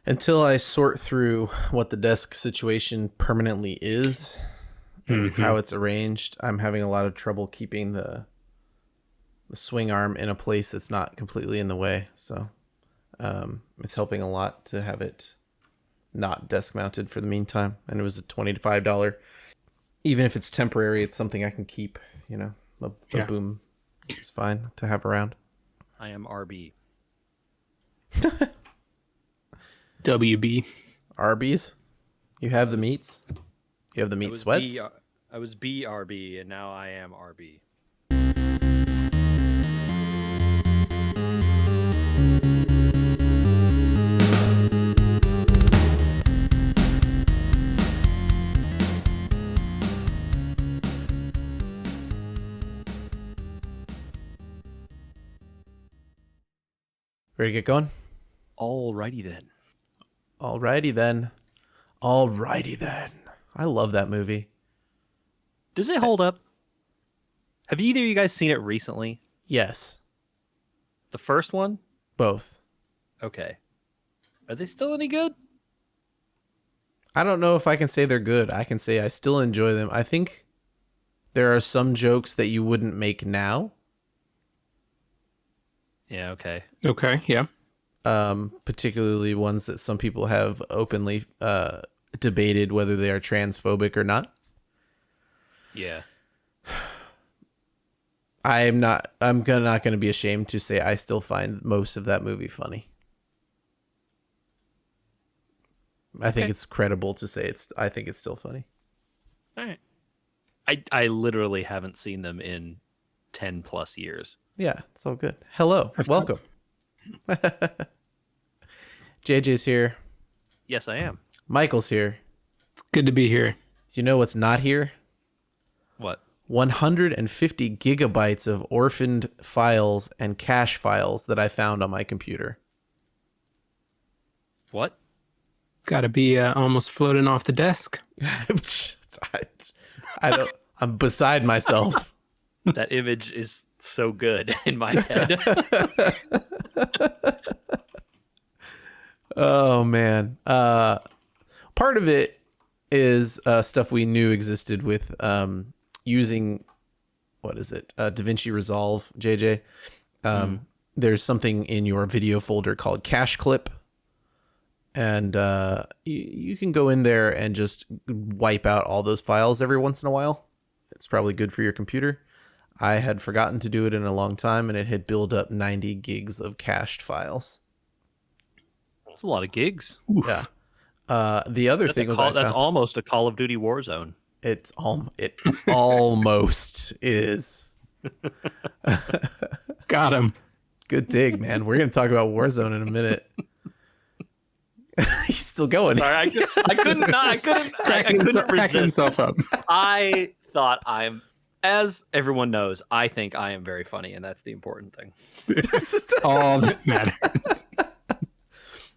Until I sort through what the desk situation permanently is and how it's arranged, I'm having a lot of trouble keeping the swing arm in a place that's not completely in the way. So it's helping a lot to have it not desk mounted for the meantime. And it was a $25. Even if it's temporary, it's something I can keep. The boom is fine to have around. I am RB. WB. Arby's? You have the meats? You have the meat sweats? I was BRB, and now I am RB. Ready to get going? Alrighty then. Alrighty then. Alrighty then. I love that movie. Does it hold up? Have either of you guys seen it recently? Yes. The first one? Both. Okay. Are they still any good? I don't know if I can say they're good. I can say I still enjoy them. I think there are some jokes that you wouldn't make now. Yeah, okay. Okay, yeah. Particularly ones that some people have openly debated whether they are transphobic or not. Yeah. I'm not going to be ashamed to say I still find most of that movie funny. I think it's credible to say I think it's still funny. All right. I literally haven't seen them in 10 plus years. Yeah, it's all good. Hello. Welcome. JJ's here. Yes, I am. Michael's here. It's good to be here. Do you know what's not here? What? 150 gigabytes of orphaned files and cache files that I found on my computer. What? Got to be almost floating off the desk. I don't. I'm beside myself. That image is so good in my head. Oh man. Part of it is stuff we knew existed with using DaVinci Resolve, JJ. There's something in your video folder called Cache Clip, and you can go in there and just wipe out all those files every once in a while. It's probably good for your computer. I had forgotten to do it in a long time, and it had built up 90 gigs of cached files. That's a lot of gigs. Oof. Yeah. The other thing was that's almost a Call of Duty Warzone. It almost is. Got him. Good dig, man. We're gonna talk about Warzone in a minute. He's still going. Sorry, I couldn't resist. Himself up. I thought as everyone knows, I think I am very funny, and that's the important thing. That's all that matters.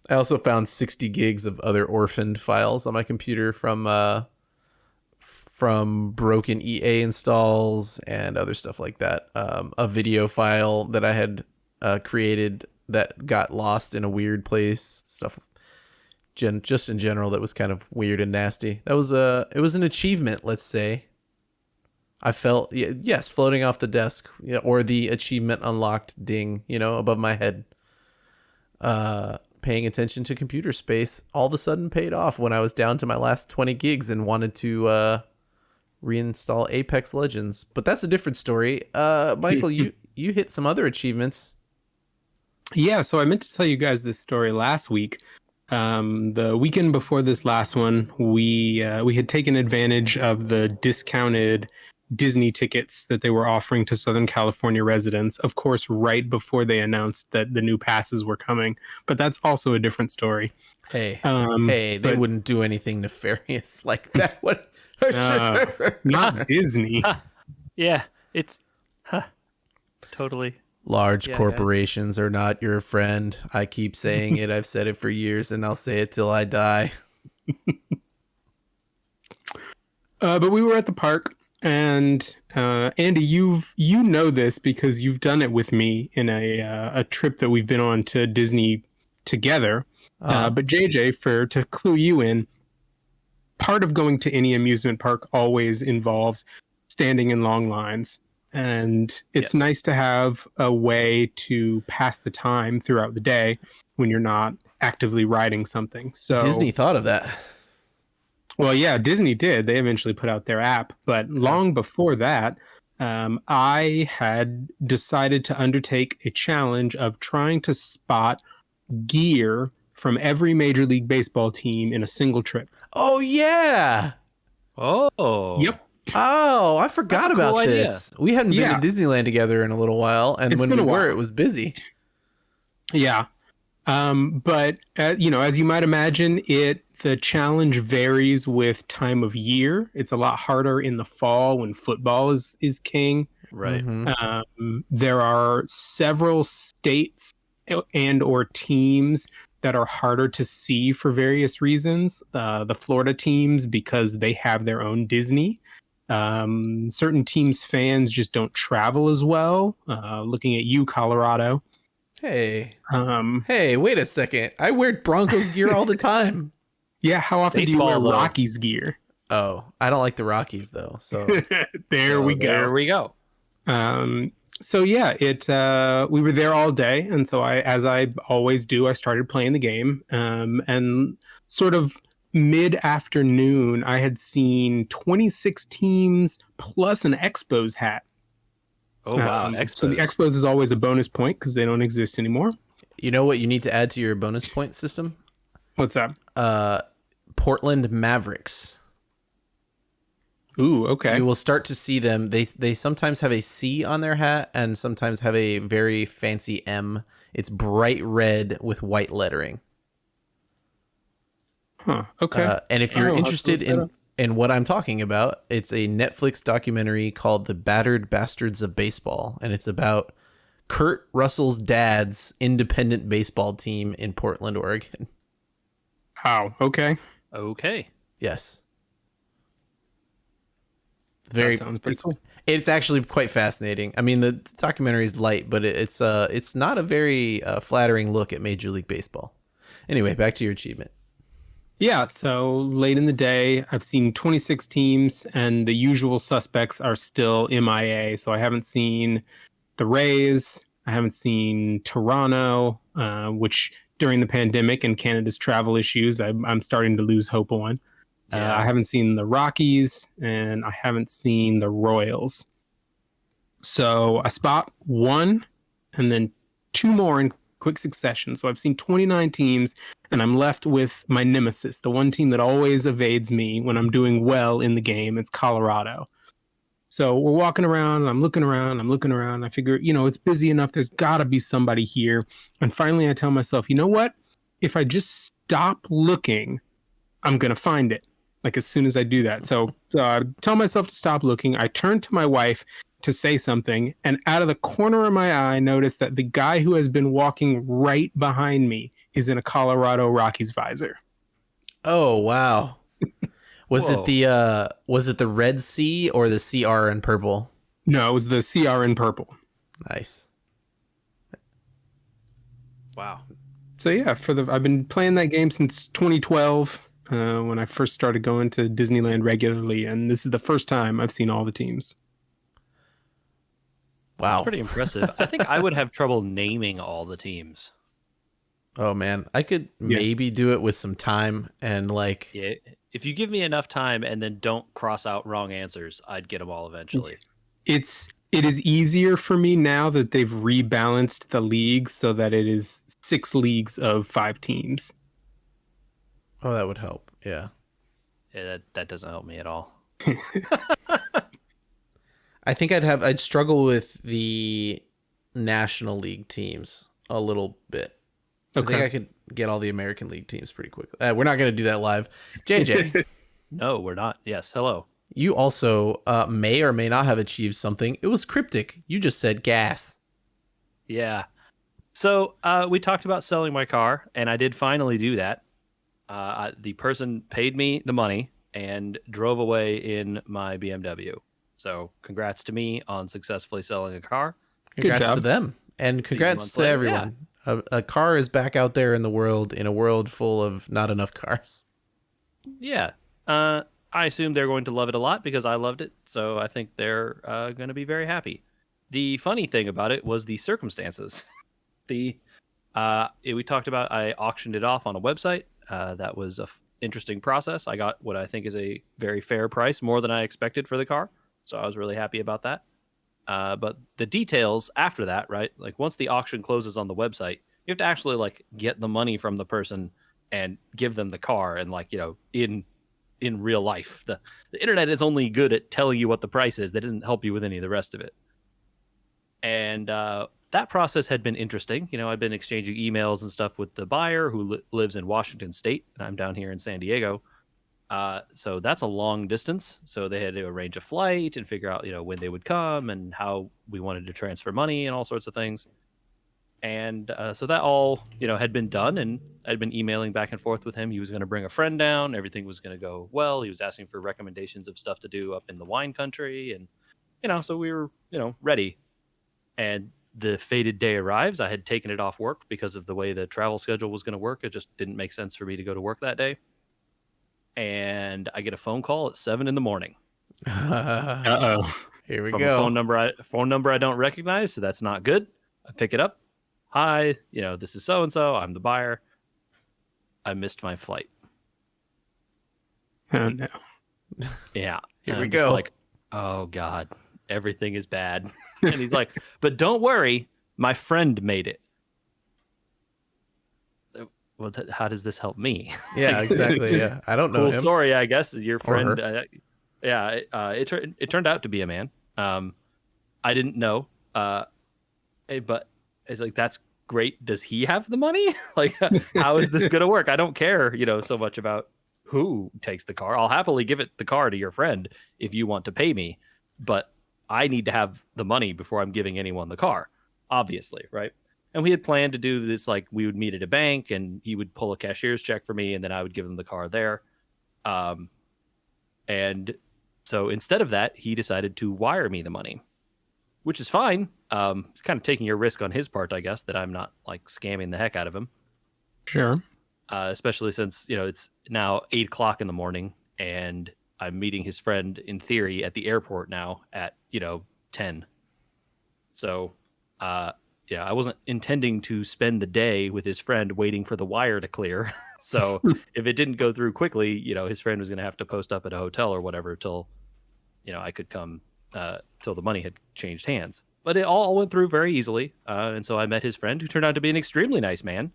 I also found 60 gigs of other orphaned files on my computer from broken EA installs and other stuff like that. A video file that I had created that got lost in a weird place. Stuff, just in general, that was kind of weird and nasty. It was an achievement, let's say. I felt yes, floating off the desk, or the achievement unlocked ding, above my head. Paying attention to computer space all of a sudden paid off when I was down to my last 20 gigs and wanted to reinstall Apex Legends. But that's a different story. Michael, you hit some other achievements. Yeah, so I meant to tell you guys this story last week. The weekend before this last one, we had taken advantage of the discounted Disney tickets that they were offering to Southern California residents, of course, right before they announced that the new passes were coming. But that's also a different story. They wouldn't do anything nefarious like that. What? Not Disney. Yeah, it's totally. Large corporations are not your friend. I keep saying it. I've said it for years, and I'll say it till I die. But we were at the park. And Andy, you know this because you've done it with me in a trip that we've been on to Disney together. But JJ, to clue you in, part of going to any amusement park always involves standing in long lines. And it's Yes. nice to have a way to pass the time throughout the day when you're not actively riding something. So Disney thought of that. well, yeah, Disney did. They eventually put out their app. But long before that, I had decided to undertake a challenge of trying to spot gear from every Major League Baseball team in a single trip. Oh yeah. Oh. Yep. Oh, I forgot That's a cool about idea. this. We hadn't been Yeah. to Disneyland together in a little while, and It's when been we a while. were, it was busy. Yeah. But as you might imagine, the challenge varies with time of year. It's a lot harder in the fall when football is king. Right. Mhm. There are several states and or teams that are harder to see for various reasons. The Florida teams, because they have their own Disney. Certain teams' fans just don't travel as well. Looking at you, Colorado. Hey, Um, hey, wait a second. I wear Broncos gear all the time. yeah, how often do you Baseball, wear though. Rockies gear? Oh, I don't like the Rockies though. So There we go. There we go. So yeah, we were there all day, and so as I always do, I started playing the game. And sort of mid-afternoon, I had seen 26 teams plus an Expos hat. Oh wow. So the Expos. Expos is always a bonus point because they don't exist anymore. you know what you need to add to your bonus point system? What's that? Portland Mavericks. Ooh, okay. You will start to see them. They sometimes have a C on their hat and sometimes have a very fancy M. It's bright red with white lettering. Huh. Okay. And if you're I'll have to interested look that up. in what I'm talking about, it's a Netflix documentary called The Battered Bastards of Baseball, and it's about Kurt Russell's dad's independent baseball team in Portland, Oregon. Wow. Okay. Okay. Yes. That sounds pretty cool. It's actually quite fascinating. I mean, the documentary is light, but it's not a very flattering look at Major League Baseball. Anyway, back to your achievement. Yeah, so late in the day, I've seen 26 teams, and the usual suspects are still MIA. So I haven't seen the Rays, I haven't seen Toronto, which during the pandemic and Canada's travel issues, I'm starting to lose hope on. Yeah. I haven't seen the Rockies, and I haven't seen the Royals. So I spot one, and then two more in quick succession. So I've seen 29 teams, and I'm left with my nemesis, the one team that always evades me when I'm doing well in the game. It's Colorado. So we're walking around, and I'm looking around. I figure, it's busy enough. There's got to be somebody here. And finally, I tell myself, you know what? If I just stop looking, I'm going to find it. Like as soon as I do that. So I tell myself to stop looking. I turn to my wife to say something, and out of the corner of my eye, I notice that the guy who has been walking right behind me is in a Colorado Rockies visor. Oh wow! Was Whoa. it the Red C or the CR in purple? No, it was the CR in purple. Nice. Wow. So yeah, I've been playing that game since 2012 when I first started going to Disneyland regularly, and this is the first time I've seen all the teams. Wow. That's pretty impressive. I think I would have trouble naming all the teams. Oh man, I could maybe do it with some time and like. Yeah. If you give me enough time and then don't cross out wrong answers, I'd get them all eventually. It is easier for me now that they've rebalanced the leagues so that it is 6 leagues of 5 teams. Oh, that would help. Yeah. Yeah, that doesn't help me at all. I think I'd struggle with the National League teams a little bit. I think I could get all the American League teams pretty quickly. We're not going to do that live. JJ, No, we're not. Yes, hello. you also may or may not have achieved something. It was cryptic. You just said gas. Yeah. So we talked about selling my car, and I did finally do that. The person paid me the money and drove away in my BMW. So congrats to me on successfully selling a car. Congrats job. to them. And congrats months to later, everyone. A car is back out there in the world, in a world full of not enough cars. Yeah. I assume they're going to love it a lot because I loved it. So I think they're going to be very happy. The funny thing about it was the circumstances. We talked about I auctioned it off on a website. That was a interesting process. I got what I think is a very fair price, more than I expected for the car. So I was really happy about that. But the details after that, right? Like once the auction closes on the website, you have to actually like get the money from the person and give them the car, and like in real life, the internet is only good at telling you what the price is. That doesn't help you with any of the rest of it. And that process had been interesting. I'd been exchanging emails and stuff with the buyer who lives in Washington State, and I'm down here in San Diego. So that's a long distance. So they had to arrange a flight and figure out, when they would come and how we wanted to transfer money and all sorts of things. And so that all, had been done, and I'd been emailing back and forth with him. He was going to bring a friend down. Everything was going to go well. He was asking for recommendations of stuff to do up in the wine country. And, so we were, ready. And the fated day arrives. I had taken it off work because of the way the travel schedule was going to work. It just didn't make sense for me to go to work that day. And I get a phone call at 7 a.m. Here we from go. a phone number I don't recognize, so that's not good. I pick it up. Hi, this is so and so. I'm the buyer. I missed my flight. Oh no. Yeah. Here And we I'm just go. like, oh God, everything is bad. And he's like, but don't worry, my friend made it. Well, how does this help me? Yeah, exactly. Yeah, I don't know Cool him. story, I guess. Your Or friend, her. it turned out to be a man. I didn't know, but it's like, that's great. Does he have the money? Like, how is this gonna work? I don't care, so much about who takes the car. I'll happily give the car to your friend if you want to pay me, but I need to have the money before I'm giving anyone the car, obviously, right? And we had planned to do this, like we would meet at a bank and he would pull a cashier's check for me and then I would give him the car there. And so instead of that, he decided to wire me the money, which is fine. It's kind of taking a risk on his part, I guess, that I'm not like scamming the heck out of him. Sure. Especially since, it's now 8 o'clock in the morning and I'm meeting his friend in theory at the airport now at, 10. So, yeah, I wasn't intending to spend the day with his friend waiting for the wire to clear. So if it didn't go through quickly, his friend was going to have to post up at a hotel or whatever till, I could come till the money had changed hands. But it all went through very easily. And so I met his friend, who turned out to be an extremely nice man,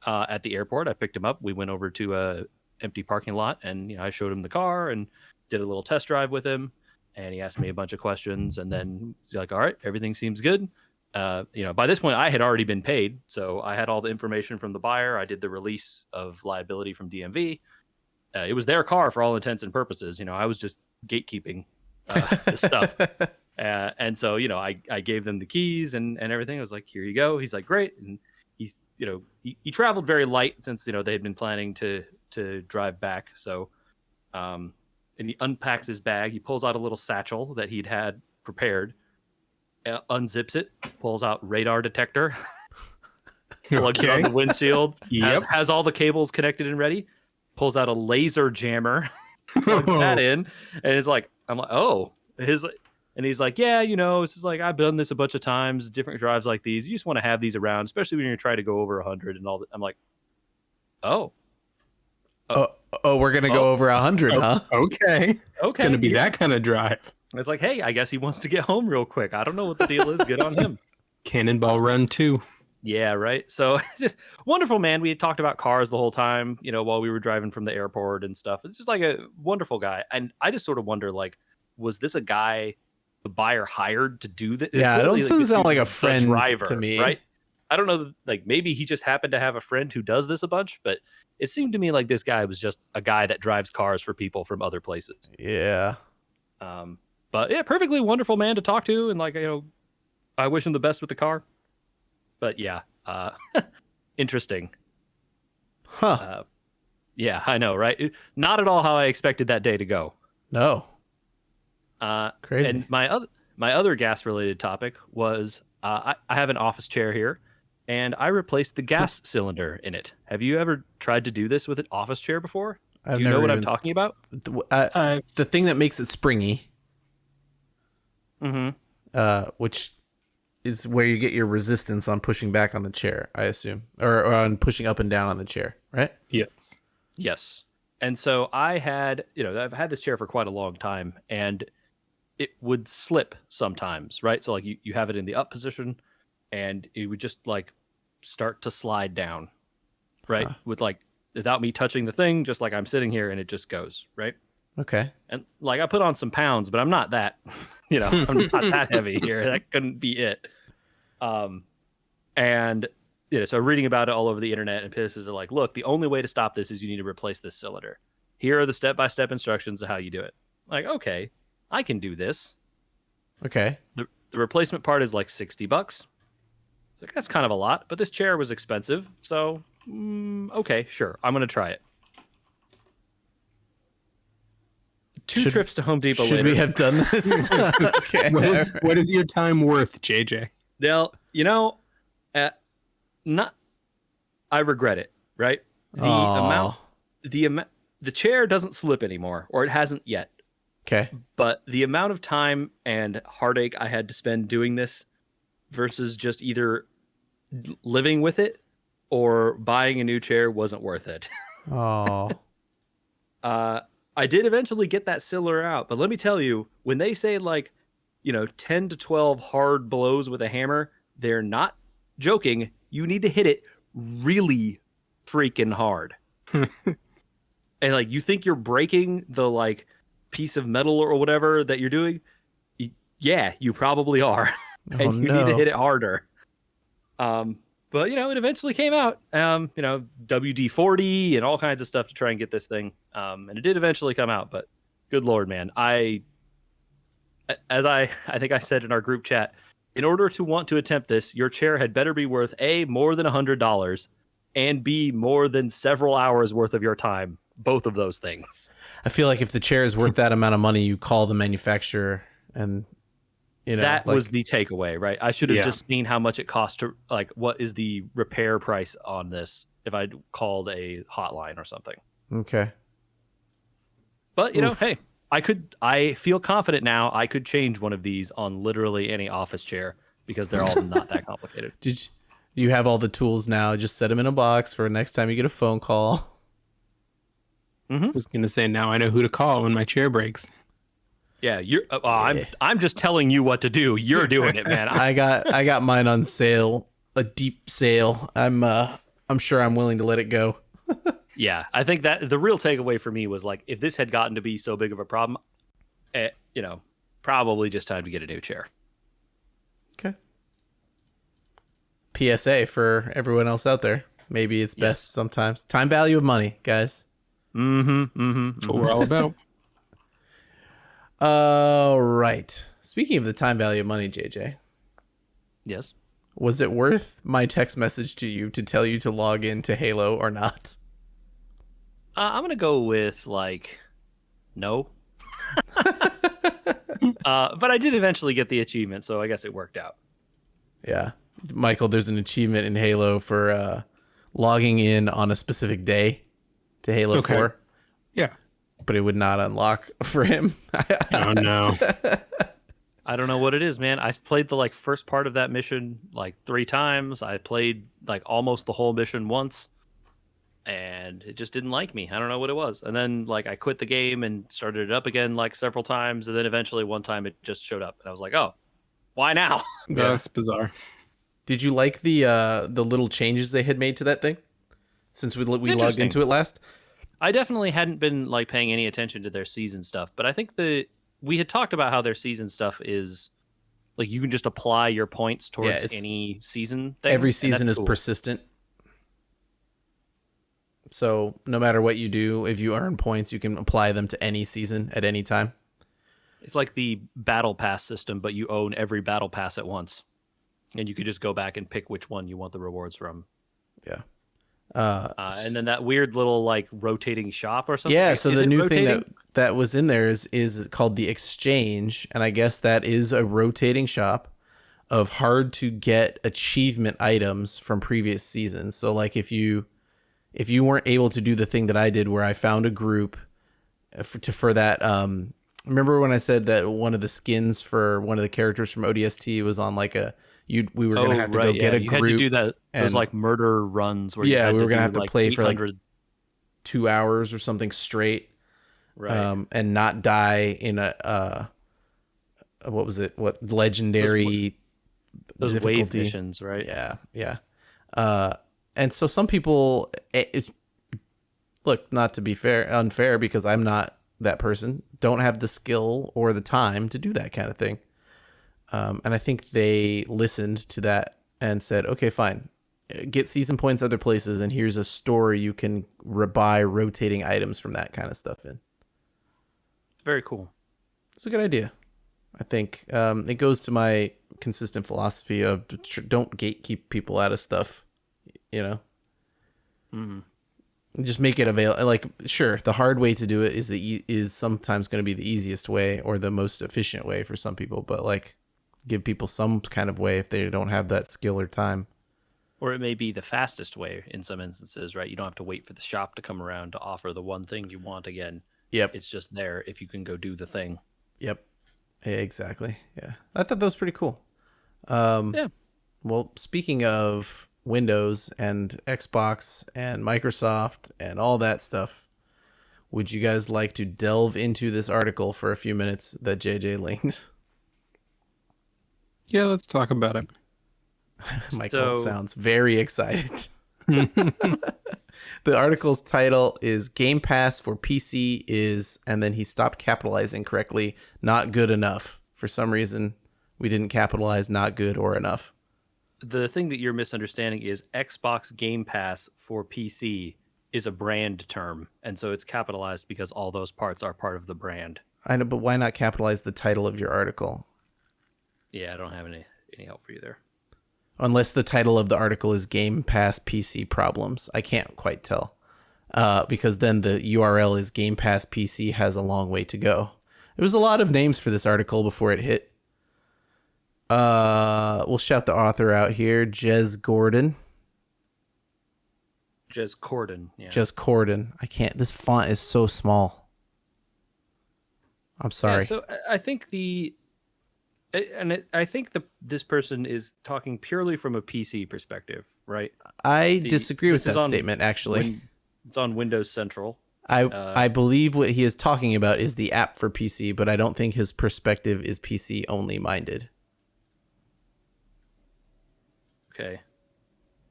at the airport. I picked him up. We went over to a empty parking lot and, I showed him the car and did a little test drive with him. And he asked me a bunch of questions. And then he's like, all right, everything seems good. By this point I had already been paid. So I had all the information from the buyer. I did the release of liability from DMV. It was their car for all intents and purposes. I was just gatekeeping the stuff. And so, I gave them the keys and everything. I was like, here you go. He's like, great. And he's, he traveled very light since, they had been planning to drive back. So, and he unpacks his bag. He pulls out a little satchel that he'd had prepared, unzips it, pulls out radar detector, plugs it on the windshield, has all the cables connected and ready, pulls out a laser jammer, plugs that in, and it's like, I'm like, oh, and he's like, yeah, this is like, I've done this a bunch of times, different drives like these. You just want to have these around, especially when you're trying to go over 100 and all that. I'm like, oh, we're gonna go over 100, huh? Okay. It's gonna be that kind of drive. It's like, hey, I guess he wants to get home real quick. I don't know what the deal is. Good on him. Cannonball Run 2. Yeah, right. So just wonderful, man. We had talked about cars the whole time, while we were driving from the airport and stuff. It's just like a wonderful guy. And I just sort of wonder, like, was this a guy the buyer hired to do that? Yeah, it doesn't sound like a the friend driver, to me. right? I don't know. Like, maybe he just happened to have a friend who does this a bunch, but it seemed to me like this guy was just a guy that drives cars for people from other places. Yeah. But yeah, perfectly wonderful man to talk to, and like, I wish him the best with the car. But yeah, interesting. Huh. Yeah, I know, right? Not at all how I expected that day to go. No. Crazy. And my other gas related topic was I have an office chair here, and I replaced the gas cylinder in it. Have you ever tried to do this with an office chair before? I've Do you know never what I'm even talking about? the thing that makes it springy, which is where you get your resistance on pushing back on the chair, I assume, or on pushing up and down on the chair, right? Yes. Yes. And so I've had this chair for quite a long time, and it would slip sometimes, right? So like you have it in the up position, and it would just like start to slide down, right? With like without me touching the thing, just like I'm sitting here, and it just goes, right? Okay. And like I put on some pounds, but I'm not that, I'm not that heavy here. That couldn't be it. And so reading about it all over the internet, and pisses are like, look, the only way to stop this is you need to replace this cylinder. Here are the step-by-step instructions of how you do it. Like, okay, I can do this. Okay. The replacement part is like $60. Like, that's kind of a lot, but this chair was expensive, so okay, sure, I'm gonna try it. Two trips to Home Depot later. Should we have done this? Okay. What is your time worth, JJ? Well, not. I regret it. Right. The chair doesn't slip anymore, or it hasn't yet. Okay. But the amount of time and heartache I had to spend doing this versus just either living with it or buying a new chair wasn't worth it. Oh. I did eventually get that cylinder out, but let me tell you, when they say 10 to 12 hard blows with a hammer, they're not joking. You need to hit it really freaking hard. And like, you think you're breaking the piece of metal or whatever that you're doing. Yeah, you probably are. And you need to hit it harder. But it eventually came out. WD-40 and all kinds of stuff to try and get this thing. And it did eventually come out, but good Lord, man. I think I said in our group chat, in order to want to attempt this, your chair had better be worth A, more than $100, and B, more than several hours worth of your time. Both of those things. I feel like if the chair is worth that amount of money, you call the manufacturer and that was the takeaway, right? I should have just seen how much it cost to what is the repair price on this if I'd called a hotline or something. Okay. But hey, I feel confident now I could change one of these on literally any office chair because they're all not that complicated. You have all the tools now? Just set them in a box for next time you get a phone call. I was gonna say, now I know who to call when my chair breaks. Yeah, I'm just telling you what to do. You're doing it, man. I got mine on sale, a deep sale. I'm sure I'm willing to let it go. Yeah, I think that the real takeaway for me was if this had gotten to be so big of a problem, probably just time to get a new chair. Okay. PSA for everyone else out there. Maybe it's best sometimes. Time value of money, guys. That's what we're all about. All right. Speaking of the time value of money, JJ. Yes. Was it worth my text message to you to tell you to log into Halo or not? I'm gonna go with no. But I did eventually get the achievement, so I guess it worked out. Yeah. Michael, there's an achievement in Halo for logging in on a specific day to Halo 4. Yeah. But it would not unlock for him. Oh, no. I don't know what it is, man. I played the first part of that mission 3 times. I played almost the whole mission once, and it just didn't like me. I don't know what it was. And then I quit the game and started it up again several times, and then eventually one time it just showed up, and I was like, oh, why now? That's bizarre. Did you like the little changes they had made to that thing since we logged into it last? I definitely hadn't been paying any attention to their season stuff, but I think we had talked about how their season stuff is you can just apply your points towards any season thing. Every season is persistent. So no matter what you do, if you earn points, you can apply them to any season at any time. It's like the battle pass system, but you own every battle pass at once. And you could just go back and pick which one you want the rewards from. Yeah. And then that weird little rotating shop or something. Yeah, so the new thing that was in there is called the exchange, and I guess that is a rotating shop of hard to get achievement items from previous seasons. So like if you weren't able to do the thing that I did where I found a group for that remember when I said that one of the skins for one of the characters from ODST was on like we were going to have to go get a you group. had to do that. Those and- like murder runs where you Yeah, had we were to gonna do have to like play for like 800 2 hours or something straight. right. And not die in a what was it? What legendary those wave difficulty? missions, right? Yeah. And so some people, look, not to be unfair, because I'm not that person, don't have the skill or the time to do that kind of thing. And I think they listened to that and said, okay, fine, get season points other places, and here's a store you can buy rotating items from that kind of stuff in. Very cool. It's a good idea. I think it goes to my consistent philosophy of don't gatekeep people out of stuff, you know? Just make it available. Like, sure, the hard way to do it is sometimes going to be the easiest way or the most efficient way for some people, but like give people some kind of way if they don't have that skill or time. Or it may be the fastest way in some instances, right? You don't have to wait for the shop to come around to offer the one thing you want again. Yep. It's just there if you can go do the thing. Yep. Exactly. Yeah. I thought that was pretty cool. Yeah. Well, speaking of Windows and Xbox and Microsoft and all that stuff, would you guys like to delve into this article for a few minutes that JJ linked? Yeah, let's talk about it. Michael sounds very excited. The article's title is Game Pass for PC is, and then he stopped capitalizing correctly, not good enough. For some reason, we didn't capitalize not good or enough. The thing that you're misunderstanding is Xbox Game Pass for PC is a brand term, and so it's capitalized because all those parts are part of the brand. I know, but why not capitalize the title of your article? Yeah, I don't have any help for you there. Unless the title of the article is Game Pass PC Problems. I can't quite tell. Because then the URL is Game Pass PC has a long way to go. There was a lot of names for this article before it hit. We'll shout the author out here, Jez Gordon. Jez Corden, yeah. Jez Corden. I can't. This font is so small. I'm sorry. Yeah, so I think I think this person is talking purely from a PC perspective, right? I disagree with this is that on statement, actually. It's on Windows Central. I believe what he is talking about is the app for PC, but I don't think his perspective is PC only minded. Okay.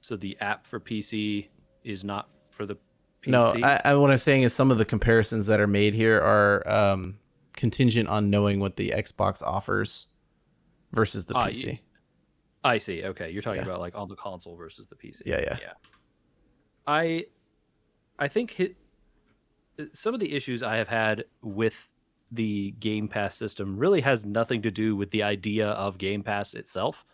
So the app for PC is not for the PC? No, what I'm saying is some of the comparisons that are made here are contingent on knowing what the Xbox offers versus the PC. I see. Okay. You're talking about like on the console versus the PC. Yeah. I think some of the issues I have had with the Game Pass system really has nothing to do with the idea of Game Pass itself,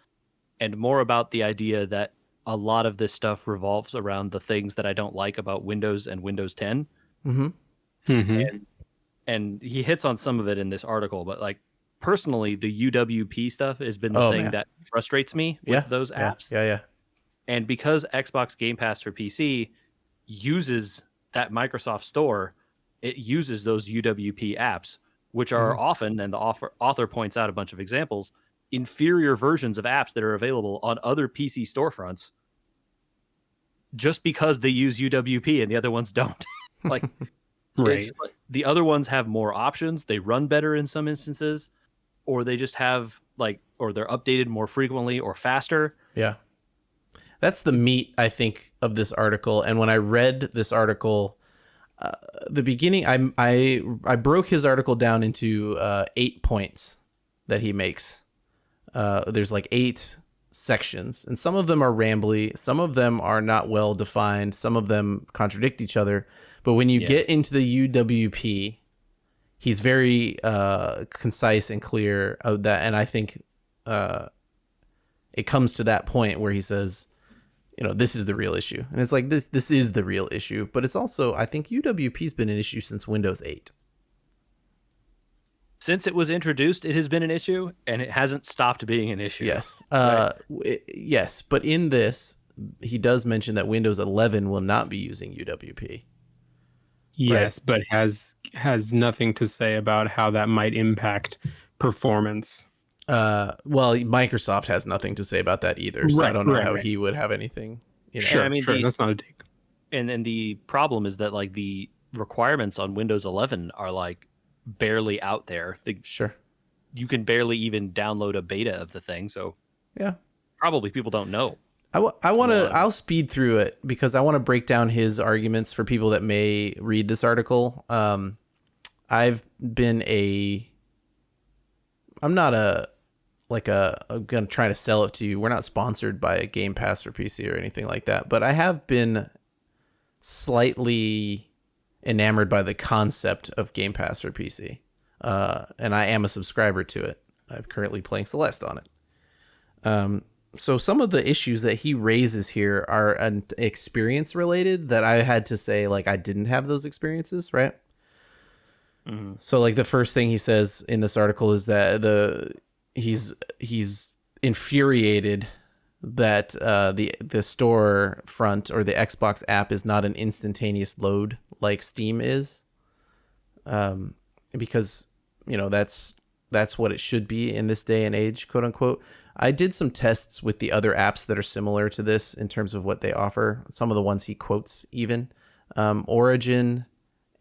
and more about the idea that a lot of this stuff revolves around the things that I don't like about Windows and Windows 10. And he hits on some of it in this article, but like personally, the UWP stuff has been the thing that frustrates me with those apps. Yeah. And because Xbox Game Pass for PC uses that Microsoft Store, it uses those UWP apps, which are often, and the author points out a bunch of examples, inferior versions of apps that are available on other PC storefronts just because they use UWP and the other ones don't. Like, Right. like the other ones have more options, they run better in some instances, or they just have or they're updated more frequently or faster. Yeah. That's the meat, I think, of this article. And when I read this article, the beginning, I broke his article down into 8 points that he makes. There's like 8 sections, and some of them are rambly, some of them are not well defined, some of them contradict each other. But when you get into the UWP, he's very concise and clear of that, and I think it comes to that point where he says, this is the real issue. And it's like, this is the real issue, but it's also, I think UWP's been an issue since Windows 8. since it was introduced, it has been an issue, and it hasn't stopped being an issue. Yes. Right? Yes, but in this, he does mention that Windows 11 will not be using UWP. Yes, but has nothing to say about how that might impact performance. Well, Microsoft has nothing to say about that either, so I don't know how Right. he would have anything. You know. Sure, I mean, sure. That's not a dig. and the problem is that like the requirements on Windows 11 are like barely out there. Sure. You can barely even download a beta of the thing, so Yeah. probably people don't know. I'll speed through it because I want to break down his arguments for people that may read this article. I'm not I'm going to try to sell it to you. We're not sponsored by a Game Pass for PC or anything like that, but I have been slightly enamored by the concept of Game Pass for PC. And I am a subscriber to it. I'm currently playing Celeste on it. So some of the issues that he raises here are an experience related that I had to say, like, I didn't have those experiences, right? Mm-hmm. So like the first thing he says in this article is that he's infuriated that the store front or the Xbox app is not an instantaneous load like Steam is, because that's what it should be in this day and age, quote unquote. I did some tests with the other apps that are similar to this in terms of what they offer. Some of the ones he quotes, even Origin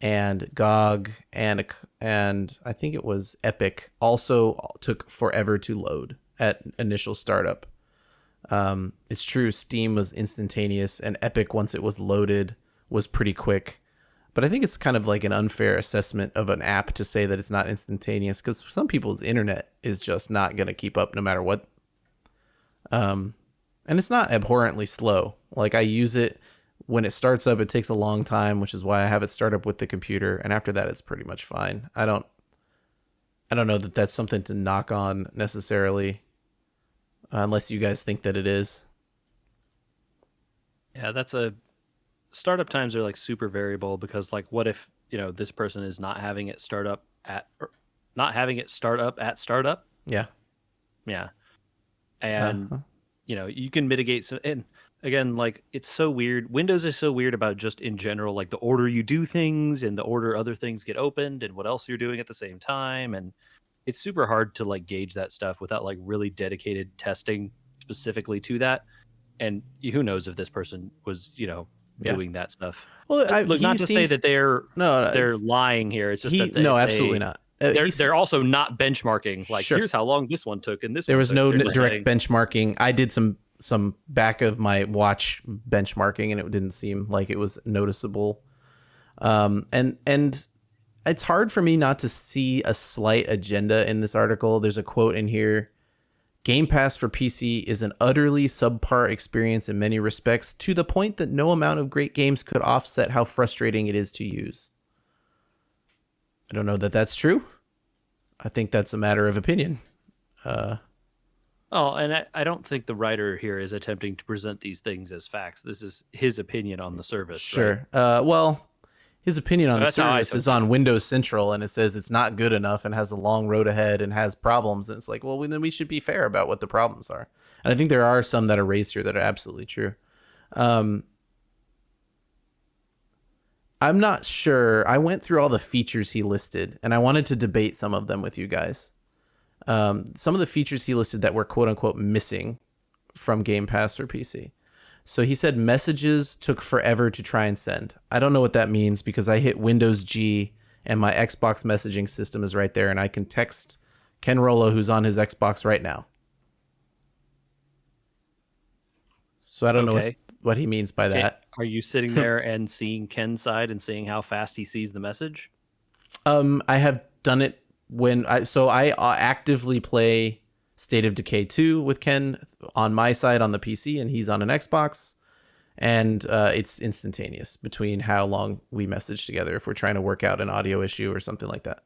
and GOG and I think it was Epic, also took forever to load at initial startup. It's true, Steam was instantaneous, and Epic, once it was loaded, was pretty quick. But I think it's kind of like an unfair assessment of an app to say that it's not instantaneous, because some people's internet is just not going to keep up no matter what. And it's not abhorrently slow. Like, I use it when it starts up, it takes a long time, which is why I have it start up with the computer, and after that it's pretty much fine. I don't know that that's something to knock on necessarily, unless you guys think that it is. Yeah, startup times are like super variable, because like what if, this person is not having it start up at startup? Yeah. Yeah. And Uh-huh. you can mitigate some, and again, like, it's so weird. Windows is so weird about just in general, like the order you do things and the order other things get opened and what else you're doing at the same time. And it's super hard to like gauge that stuff without like really dedicated testing specifically to that. And who knows if this person was, doing that stuff. Well, Look, not to say that they're lying here. It's just that no, absolutely not. They're also not benchmarking. Like, Sure. Here's how long this one took, and this There one was took. no They're just direct saying, benchmarking. I did some back of my watch benchmarking, and it didn't seem like it was noticeable. And it's hard for me not to see a slight agenda in this article. There's a quote in here: Game Pass for PC is an utterly subpar experience in many respects, to the point that no amount of great games could offset how frustrating it is to use. I don't know that that's true. I think that's a matter of opinion. Oh, and I don't think the writer here is attempting to present these things as facts. This is his opinion on the service. Sure. Right? Well, his opinion on the That's how I service took is on Windows Central, and it says it's not good enough and has a long road ahead and has problems. And it's like, well, then we should be fair about what the problems are. And I think there are some that are raised here that are absolutely true. I'm not sure. I went through all the features he listed, and I wanted to debate some of them with you guys. Some of the features he listed that were quote unquote missing from Game Pass for PC. So he said messages took forever to try and send. I don't know what that means, because I hit Windows G and my Xbox messaging system is right there, and I can text Ken Rollo, who's on his Xbox right now. So I don't know what he means by that. Are you sitting there and seeing Ken's side and seeing how fast he sees the message? I have done it when I actively play State of Decay 2 with Ken on my side on the PC, and he's on an Xbox, and it's instantaneous between how long we message together if we're trying to work out an audio issue or something like that.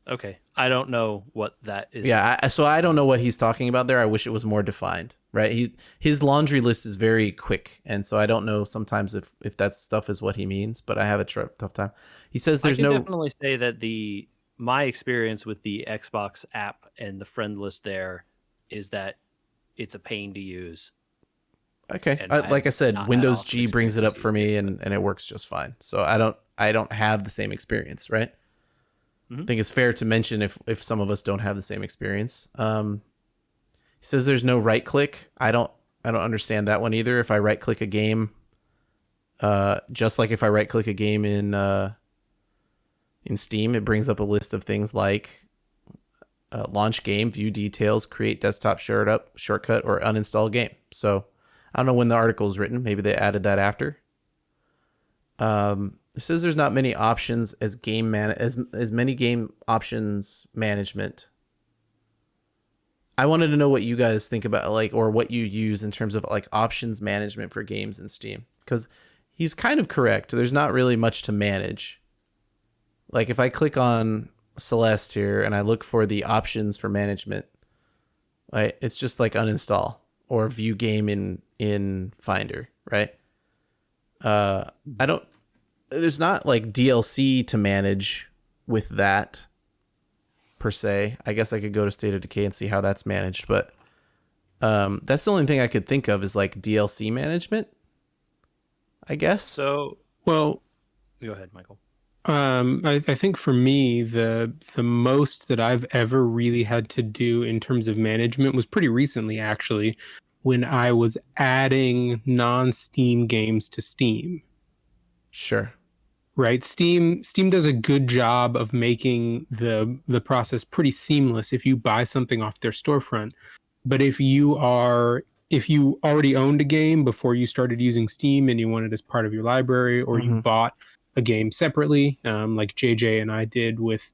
Okay, I don't know what that is. Yeah, so I don't know what he's talking about there. I wish it was more defined, right? His laundry list is very quick, and so I don't know sometimes if that stuff is what he means, but I have a tough time. He says I there's can no definitely say that my experience with the Xbox app and the friend list there is that it's a pain to use, okay. and I have Like I said, not had Windows awesome G brings it up experiences for using it. me, But and it works just fine. So I don't have the same experience, right? I Mhm. think it's fair to mention if some of us don't have the same experience. He says there's no right click. I don't understand that one either. If I right click a game, just like if I right click a game in Steam, it brings up a list of things like launch game, view details, create desktop shortcut, or uninstall game. So I don't know when the article was written. Maybe they added that after. It says there's not many options as many game options management. I wanted to know what you guys think about like or what you use in terms of like options management for games in Steam because he's kind of correct. There's not really much to manage. Like if I click on Celeste here and I look for the options for management, right? It's just like uninstall or view game in Finder, right? I don't. There's not like DLC to manage with that per se. I guess I could go to State of Decay and see how that's managed, but that's the only thing I could think of is like DLC management. I guess. so Well, go ahead, Michael. I think for me, the most that I've ever really had to do in terms of management was pretty recently, actually, when I was adding non-Steam games to Steam. Sure. Right? Steam does a good job of making the process pretty seamless if you buy something off their storefront. But if you already owned a game before you started using Steam and you want it as part of your library, or you Mm-hmm. bought a game separately, like JJ and I did with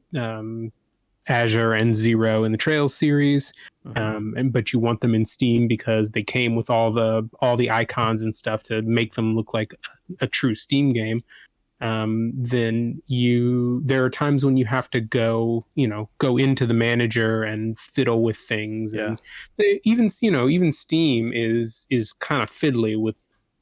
Azure and Zero in the Trails series, but you want them in Steam because they came with all the icons and stuff to make them look like a true Steam game. Then there are times when you have to go into the manager and fiddle with things, Yeah. and even Steam is kind of fiddly with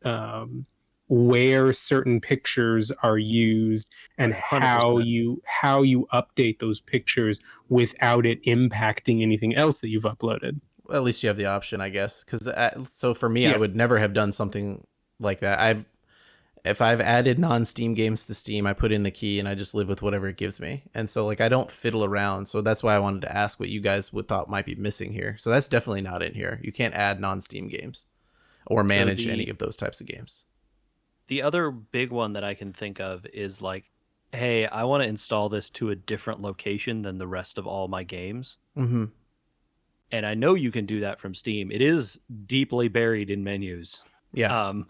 um, where certain pictures are used and Right, 100%. how you update those pictures without it impacting anything else that you've uploaded. Well, at least you have the option, I guess. Because so for me, I Yeah. would never have done something like that. If I've added non-Steam games to Steam, I put in the key and I just live with whatever it gives me. And so like I don't fiddle around. So that's why I wanted to ask what you guys would thought might be missing here. So that's definitely not in here. You can't add non-Steam games or So manage any of those types of games. the other big one that I can think of is like, hey, I want to install this to a different location than the rest of all my games. Mm-hmm. And I know you can do that from Steam. It is deeply buried in menus. Yeah. Um,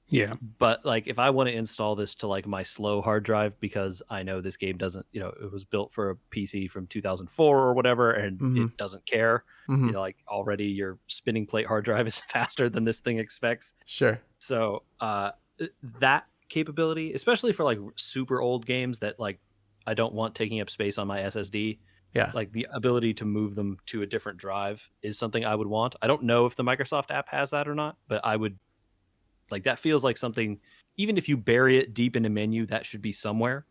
Yeah. but like if I want to install this to like my slow hard drive because I know this game doesn't, it was built for a PC from 2004 or whatever and Mm-hmm. it doesn't care. Mm-hmm. Like already your spinning plate hard drive is faster than this thing expects. Sure. So that capability, especially for like super old games that like I don't want taking up space on my SSD, Yeah. like the ability to move them to a different drive is something I would want. I don't know if the Microsoft app has that or not, but I would like that feels like something even if you bury it deep in a menu, that should be somewhere.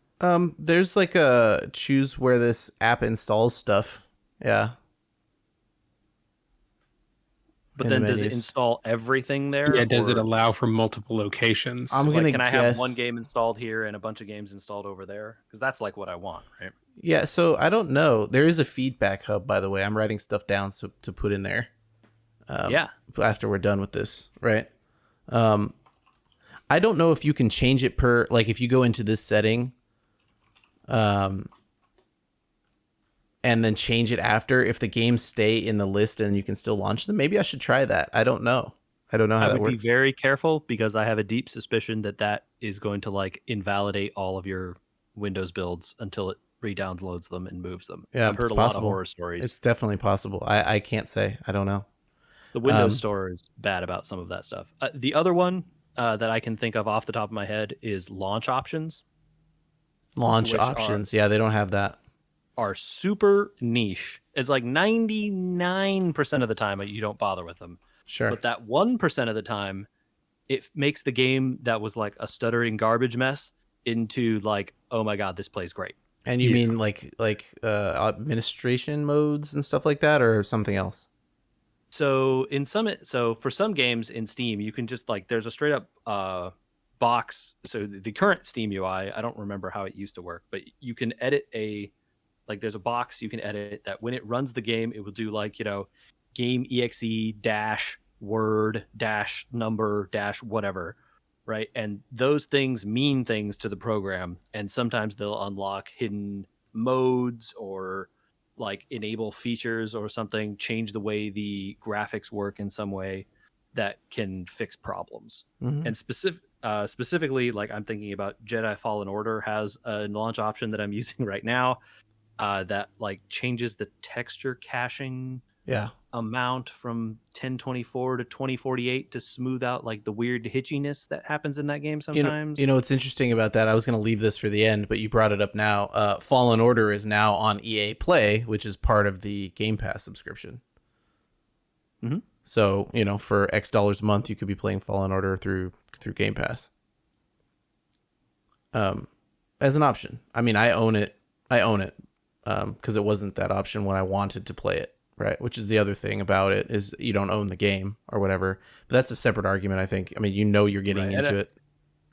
There's like a choose where this app installs stuff. Yeah. But In the then does it menus. install everything there? Yeah. Does it Or allow for multiple locations? I'm like gonna can I have one guess. game installed here and a bunch of games installed over there? Because that's like what I want, right? Yeah, so I don't know. There is a feedback hub, by the way. I'm writing stuff down to put in there. Yeah. After we're done with this, right? I don't know if you can change it per like if you go into this setting, and then change it after. If the games stay in the list and you can still launch them, maybe I should try that. I don't know. I don't know how I that would be works. very careful because I have a deep suspicion that that is going to like invalidate all of your Windows builds until it re-downloads them and moves them. Yeah, I've heard it's a lot of possible. horror stories. It's definitely possible. I can't say. I don't know. The Windows Store is bad about some of that stuff. The other one that I can think of off the top of my head is launch options. Launch Which are options. Yeah, they don't have that. are super niche. It's like 99% of the time you don't bother with them. Sure. But that 1% of the time, it makes the game that was like a stuttering garbage mess into like, oh my God, this plays great. And you Yeah. mean like administration modes and stuff like that, or something else? So for some games in Steam, you can just like there's a straight up box. So the current Steam UI, I don't remember how it used to work, but you can edit there's a box you can edit that when it runs the game, it will do like, game exe dash word dash number dash whatever, right? And those things mean things to the program, and sometimes they'll unlock hidden modes or like enable features or something, change the way the graphics work in some way that can fix problems. Mhm. And specifically, like I'm thinking about Jedi Fallen Order has a launch option that I'm using right now that like changes the texture caching Yeah. amount from 1024 to 2048 to smooth out like the weird hitchiness that happens in that game sometimes. You know what's interesting about that? I was going to leave this for the end, but you brought it up now. Fallen Order is now on EA Play, which is part of the Game Pass subscription. Mm-hmm. So, for X dollars a month, you could be playing Fallen Order through Game Pass. As an option. I mean, I own it. Because it wasn't that option when I wanted to play it, right? Which is the other thing about it, is you don't own the game or whatever. But that's a separate argument, I think. I mean, you're getting Right. into it.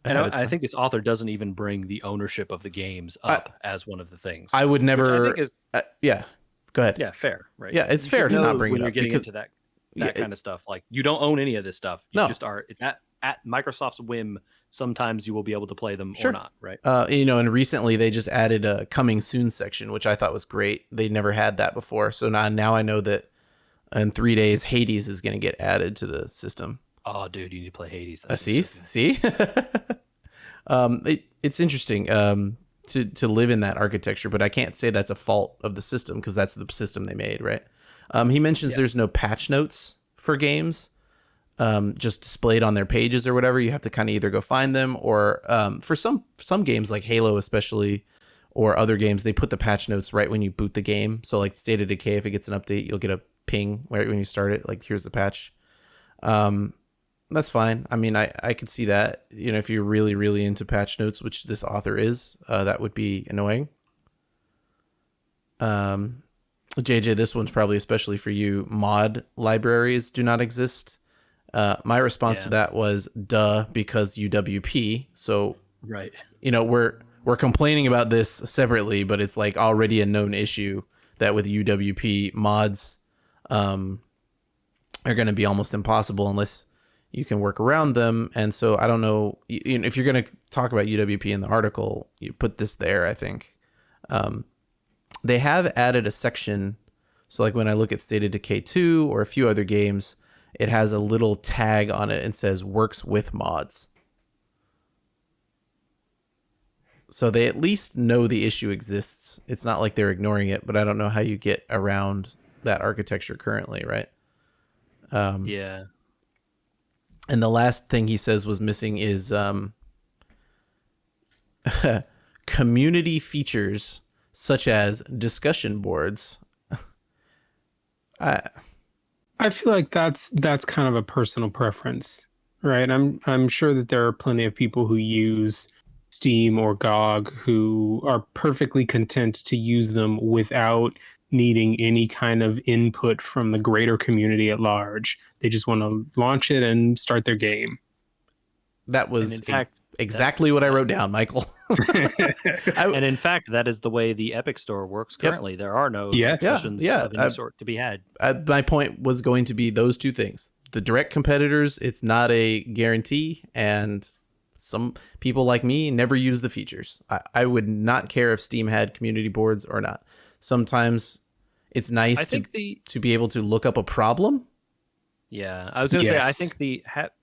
And ahead of I time. think this author doesn't even bring the ownership of the games up as one of the things. I would never. Which I think is yeah. Go ahead. yeah, fair, right? Yeah, it's You fair should to not know bring when it you're up getting because into that yeah, kind of stuff. Like you don't own any of this stuff. You No. just are. It's at Microsoft's whim. Sometimes you will be able to play them Sure. or not, right? And recently they just added a coming soon section, which I thought was great. They never had that before, so now I know that in 3 days Hades is going to get added to the system. Oh, dude, you need to play Hades. See. It's interesting to live in that architecture, but I can't say that's a fault of the system because that's the system they made, right? He mentions there's no patch notes for games, just displayed on their pages or whatever. You have to kind of either go find them or for some games like Halo especially, or other games, they put the patch notes right when you boot the game. So like State of Decay, if it gets an update, you'll get a ping right when you start it, like here's the patch. That's fine. I mean, I could see that, if you're really, really into patch notes, which this author is, that would be annoying. JJ, this one's probably especially for you. Mod libraries do not exist. My response to that was, duh, because UWP. So, right. We're complaining about this separately, but it's like already a known issue that with UWP mods are going to be almost impossible unless you can work around them. And so I don't know, if you're going to talk about UWP in the article, you put this there, I think. They have added a section. So like when I look at State of Decay 2 or a few other games, it has a little tag on it and says works with mods. So they at least know the issue exists. It's not like they're ignoring it, but I don't know how you get around that architecture currently, right? Yeah. And the last thing he says was missing is community features such as discussion boards. I feel like that's kind of a personal preference, right? I'm sure that there are plenty of people who use Steam or GOG who are perfectly content to use them without needing any kind of input from the greater community at large. They just want to launch it and start their game. That was in fact, exactly what I wrote down, Michael. And in fact, that is the way the Epic Store works currently. There are no discussions of any sort to be had. My point was going to be those two things. The direct competitors, it's not a guarantee, and some people like me never use the features. I would not care if Steam had community boards or not. Sometimes it's nice to be able to look up a problem. Yeah, I was going to say, I think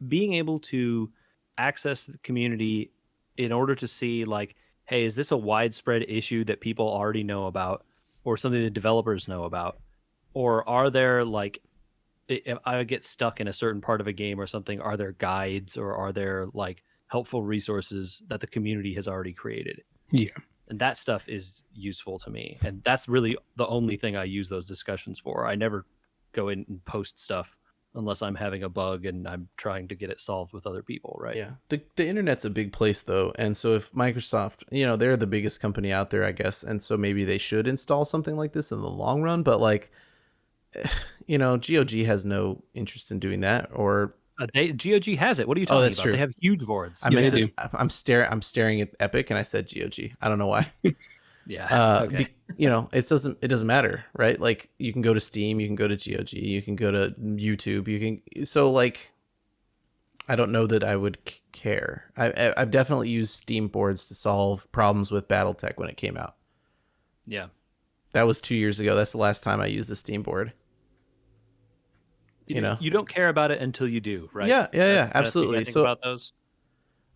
being able to access the community in order to see like, hey, is this a widespread issue that people already know about or something that developers know about? Or are there like, if I get stuck in a certain part of a game or something, are there guides or are there like helpful resources that the community has already created? Yeah. And that stuff is useful to me. And that's really the only thing I use those discussions for. I never go in and post stuff unless I'm having a bug and I'm trying to get it solved with other people, right? Yeah. The internet's a big place though. And so if Microsoft, you know, they're the biggest company out there, I guess. And so maybe they should install something like this in the long run. But like, you know, GOG has no interest in doing that. Or GOG has it. What are you talking that's about? true. They have huge boards. I Yeah, meant they to, do. I'm staring at Epic and I said GOG. I don't know why. Yeah. Okay. You know, it doesn't matter, right? Like you can go to Steam, you can go to GOG, you can go to YouTube, so like I don't know that I would care. I've definitely used Steam boards to solve problems with BattleTech when it came out. Yeah. That was 2 years ago. That's the last time I used a Steam board. You know? You don't care about it until you do, right? Yeah, That's the kind of thing absolutely. I think So about those.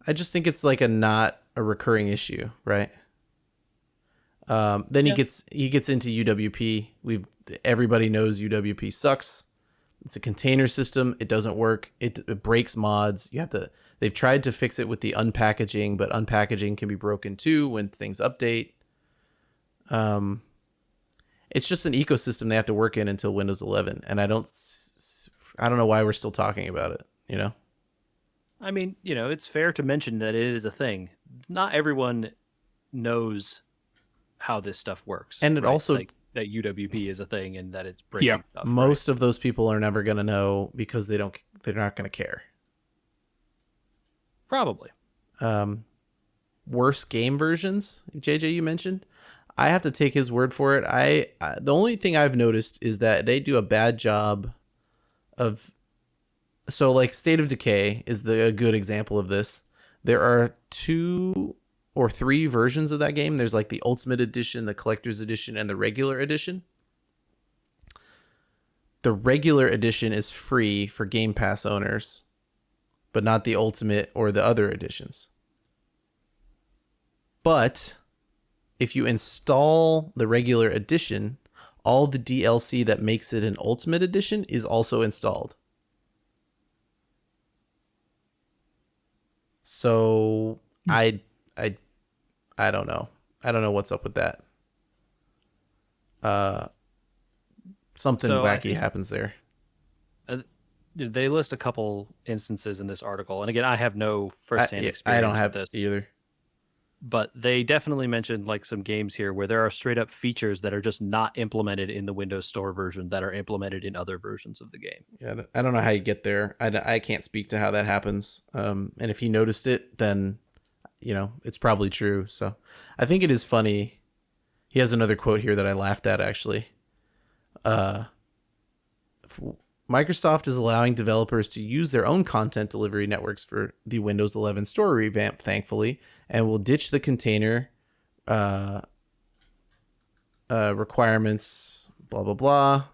I just think it's like not a recurring issue, right? Then he gets into UWP. Everybody knows UWP sucks. It's a container system. It doesn't work. It breaks mods. They've tried to fix it with the unpackaging, but unpackaging can be broken too when things update. It's just an ecosystem they have to work in until Windows 11, and I don't know why we're still talking about it. You know. I mean, you know, it's fair to mention that it is a thing. Not everyone knows how this stuff works, and it also like that UWP is a thing and that it's breaking stuff. Most of those people are never going to know because they're not going to care. Probably. Worse game versions, JJ, you mentioned. I have to take his word for it. The only thing I've noticed is that they do a bad job of. So, like, State of Decay is a good example of this. There are 2 or 3 versions of that game. There's like the Ultimate Edition, the Collector's Edition, and the Regular Edition. The Regular Edition is free for Game Pass owners, but not the Ultimate or the other editions. But if you install the Regular Edition, all the DLC that makes it an Ultimate Edition is also installed. So I don't know. I don't know what's up with that. Something wacky happens there. They list a couple instances in this article, and again, I have no firsthand experience. I don't have with this either. But they definitely mentioned like some games here where there are straight up features that are just not implemented in the Windows Store version that are implemented in other versions of the game. Yeah, I don't know how you get there. I can't speak to how that happens. And if he noticed it, then, you know, it's probably true. So I think it is funny. He has another quote here that I laughed at, actually. Microsoft is allowing developers to use their own content delivery networks for the Windows 11 store revamp, thankfully, and will ditch the container requirements, blah, blah, blah.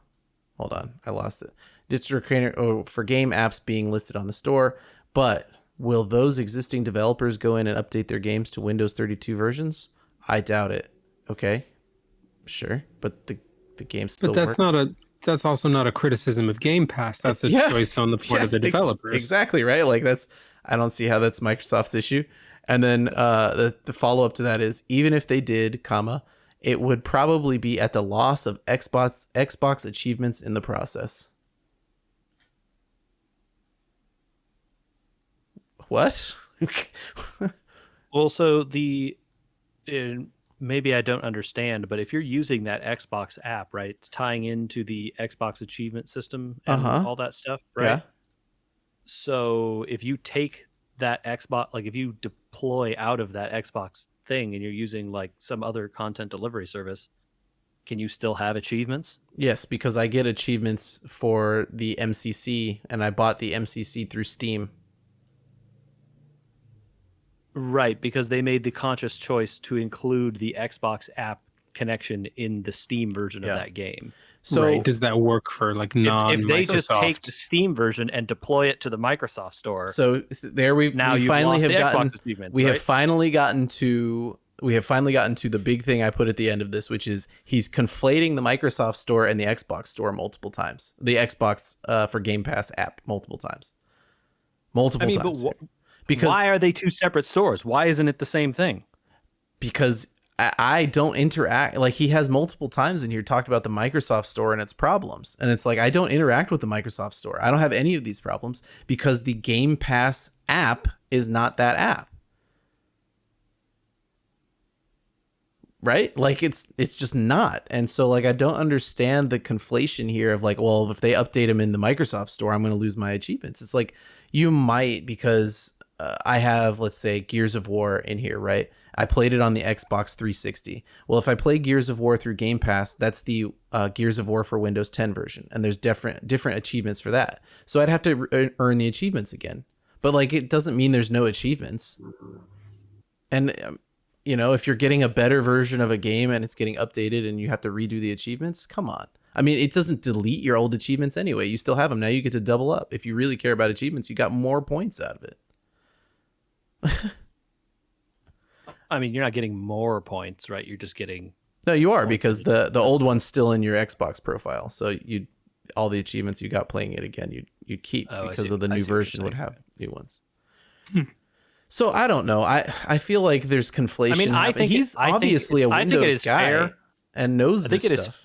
Hold on, I lost it. Ditch the container for game apps being listed on the store, but will those existing developers go in and update their games to Windows 32 versions? I doubt it. Okay, sure, but the game still works. That's also not a criticism of Game Pass. That's a choice on the part of the developers. Exactly, right? Like I don't see how that's Microsoft's issue. And then the follow-up to that is, even if they did, it would probably be at the loss of Xbox achievements in the process. What? Well, so maybe I don't understand, but if you're using that Xbox app, right, it's tying into the Xbox achievement system and all that stuff, right? Yeah. So if you take that Xbox, like if you deploy out of that Xbox thing and you're using like some other content delivery service, can you still have achievements? Yes, because I get achievements for the MCC, and I bought the MCC through Steam. Right, because they made the conscious choice to include the Xbox app connection in the Steam version of that game. So right. Does that work for like if they just take the Steam version and deploy it to the Microsoft Store? So there we finally have gotten we have finally gotten to the big thing I put at the end of this, which is he's conflating the Microsoft Store and the Xbox Store multiple times. The Xbox for Game Pass app multiple times. Multiple times. Because why are they two separate stores? Why isn't it the same thing? Because I don't interact. Like, he has multiple times in here talked about the Microsoft Store and its problems, and it's like, I don't interact with the Microsoft Store. I don't have any of these problems because the Game Pass app is not that app. Right? Like, it's just not. And so, like, I don't understand the conflation here of like, well, if they update them in the Microsoft Store, I'm going to lose my achievements. It's like, you might, because I have, let's say, Gears of War in here, right? I played it on the Xbox 360. Well, if I play Gears of War through Game Pass, that's the Gears of War for Windows 10 version, and there's different achievements for that. So I'd have to earn the achievements again. But like, it doesn't mean there's no achievements. And you know, if you're getting a better version of a game and it's getting updated and you have to redo the achievements, come on. I mean, it doesn't delete your old achievements anyway. You still have them. Now you get to double up. If you really care about achievements, you got more points out of it. I mean, you're not getting more points, right? You're just getting. No, you are, because the old one's still in your Xbox profile. So you all the achievements you got playing it again, you'd keep, because of the new version would have new ones. So I don't know. I feel like there's conflation. I mean, I think he's obviously a Windows guy and knows this stuff.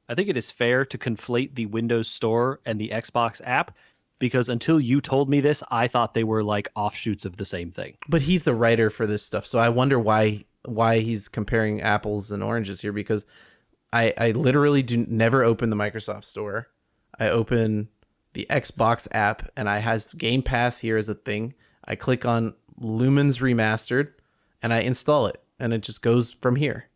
I think it is fair to conflate the Windows Store and the Xbox app, because until you told me this, I thought they were like offshoots of the same thing. But he's the writer for this stuff, so I wonder why he's comparing apples and oranges here, because I literally never open the Microsoft Store. I open the Xbox app, and I have Game Pass here as a thing. I click on Lumens Remastered, and I install it, and it just goes from here.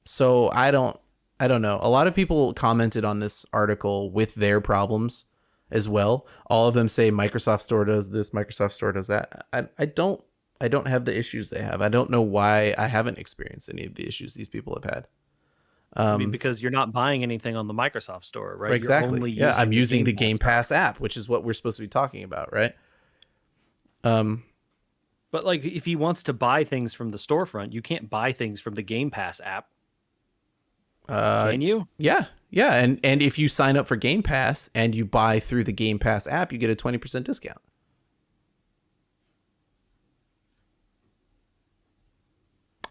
So I don't know. A lot of people commented on this article with their problems as well. All of them say Microsoft Store does this, Microsoft Store does that. I don't have the issues they have. I don't know why I haven't experienced any of the issues these people have had. I mean, because you're not buying anything on the Microsoft Store, right? Exactly. You're only I'm using the Game Pass app, which is what we're supposed to be talking about, right? But like, if he wants to buy things from the storefront, you can't buy things from the Game Pass app. Can you? Yeah. And if you sign up for Game Pass and you buy through the Game Pass app, you get a 20% discount.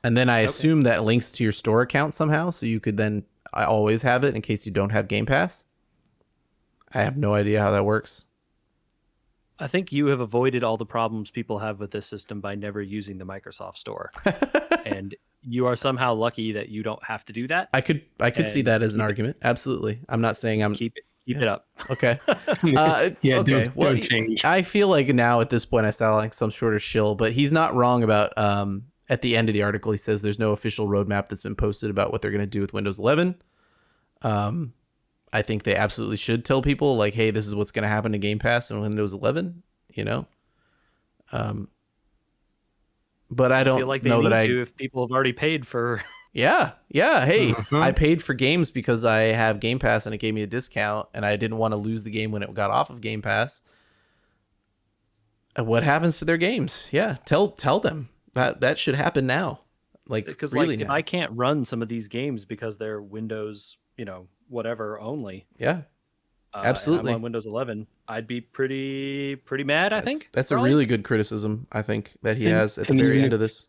And then I assume that links to your store account somehow, so you could then always have it in case you don't have Game Pass. I have no idea how that works. I think you have avoided all the problems people have with this system by never using the Microsoft Store. And you are somehow lucky that you don't have to do that. I could see that as an argument. Absolutely. I'm not saying I'm keep it up. Okay. Yeah, okay. Don't change. I feel like now at this point I sound like some sort of shill, but he's not wrong about at the end of the article he says there's no official roadmap that's been posted about what they're going to do with Windows 11. I think they absolutely should tell people, like, hey, this is what's going to happen to Game Pass and Windows 11, you know? But I don't feel like they know need that to if people have already paid for. Yeah. Hey, I paid for games because I have Game Pass and it gave me a discount, and I didn't want to lose the game when it got off of Game Pass. What happens to their games? Yeah, tell them that should happen now. Like, because really, like, if now. I can't run some of these games because they're Windows, whatever only. Yeah, absolutely. I'm on Windows 11, I'd be pretty mad. I think that's probably a really good criticism. I think that he has at the very end of this.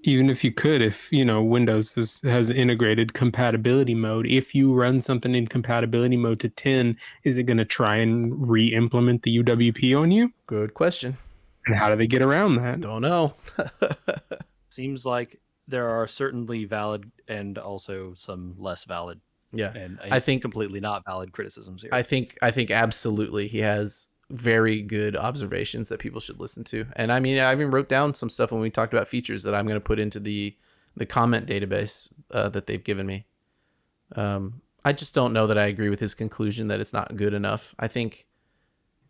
Even if you could, if Windows has integrated compatibility mode, if you run something in compatibility mode to 10, is it going to try and re-implement the UWP on you? Good question. And how do they get around that? Don't know. Seems like there are certainly valid and also some less valid. Yeah, and I think completely not valid criticisms here. I think absolutely he has very good observations that people should listen to. And I mean, I even wrote down some stuff when we talked about features that I'm going to put into the comment database that they've given me. I just don't know that I agree with his conclusion that it's not good enough. I think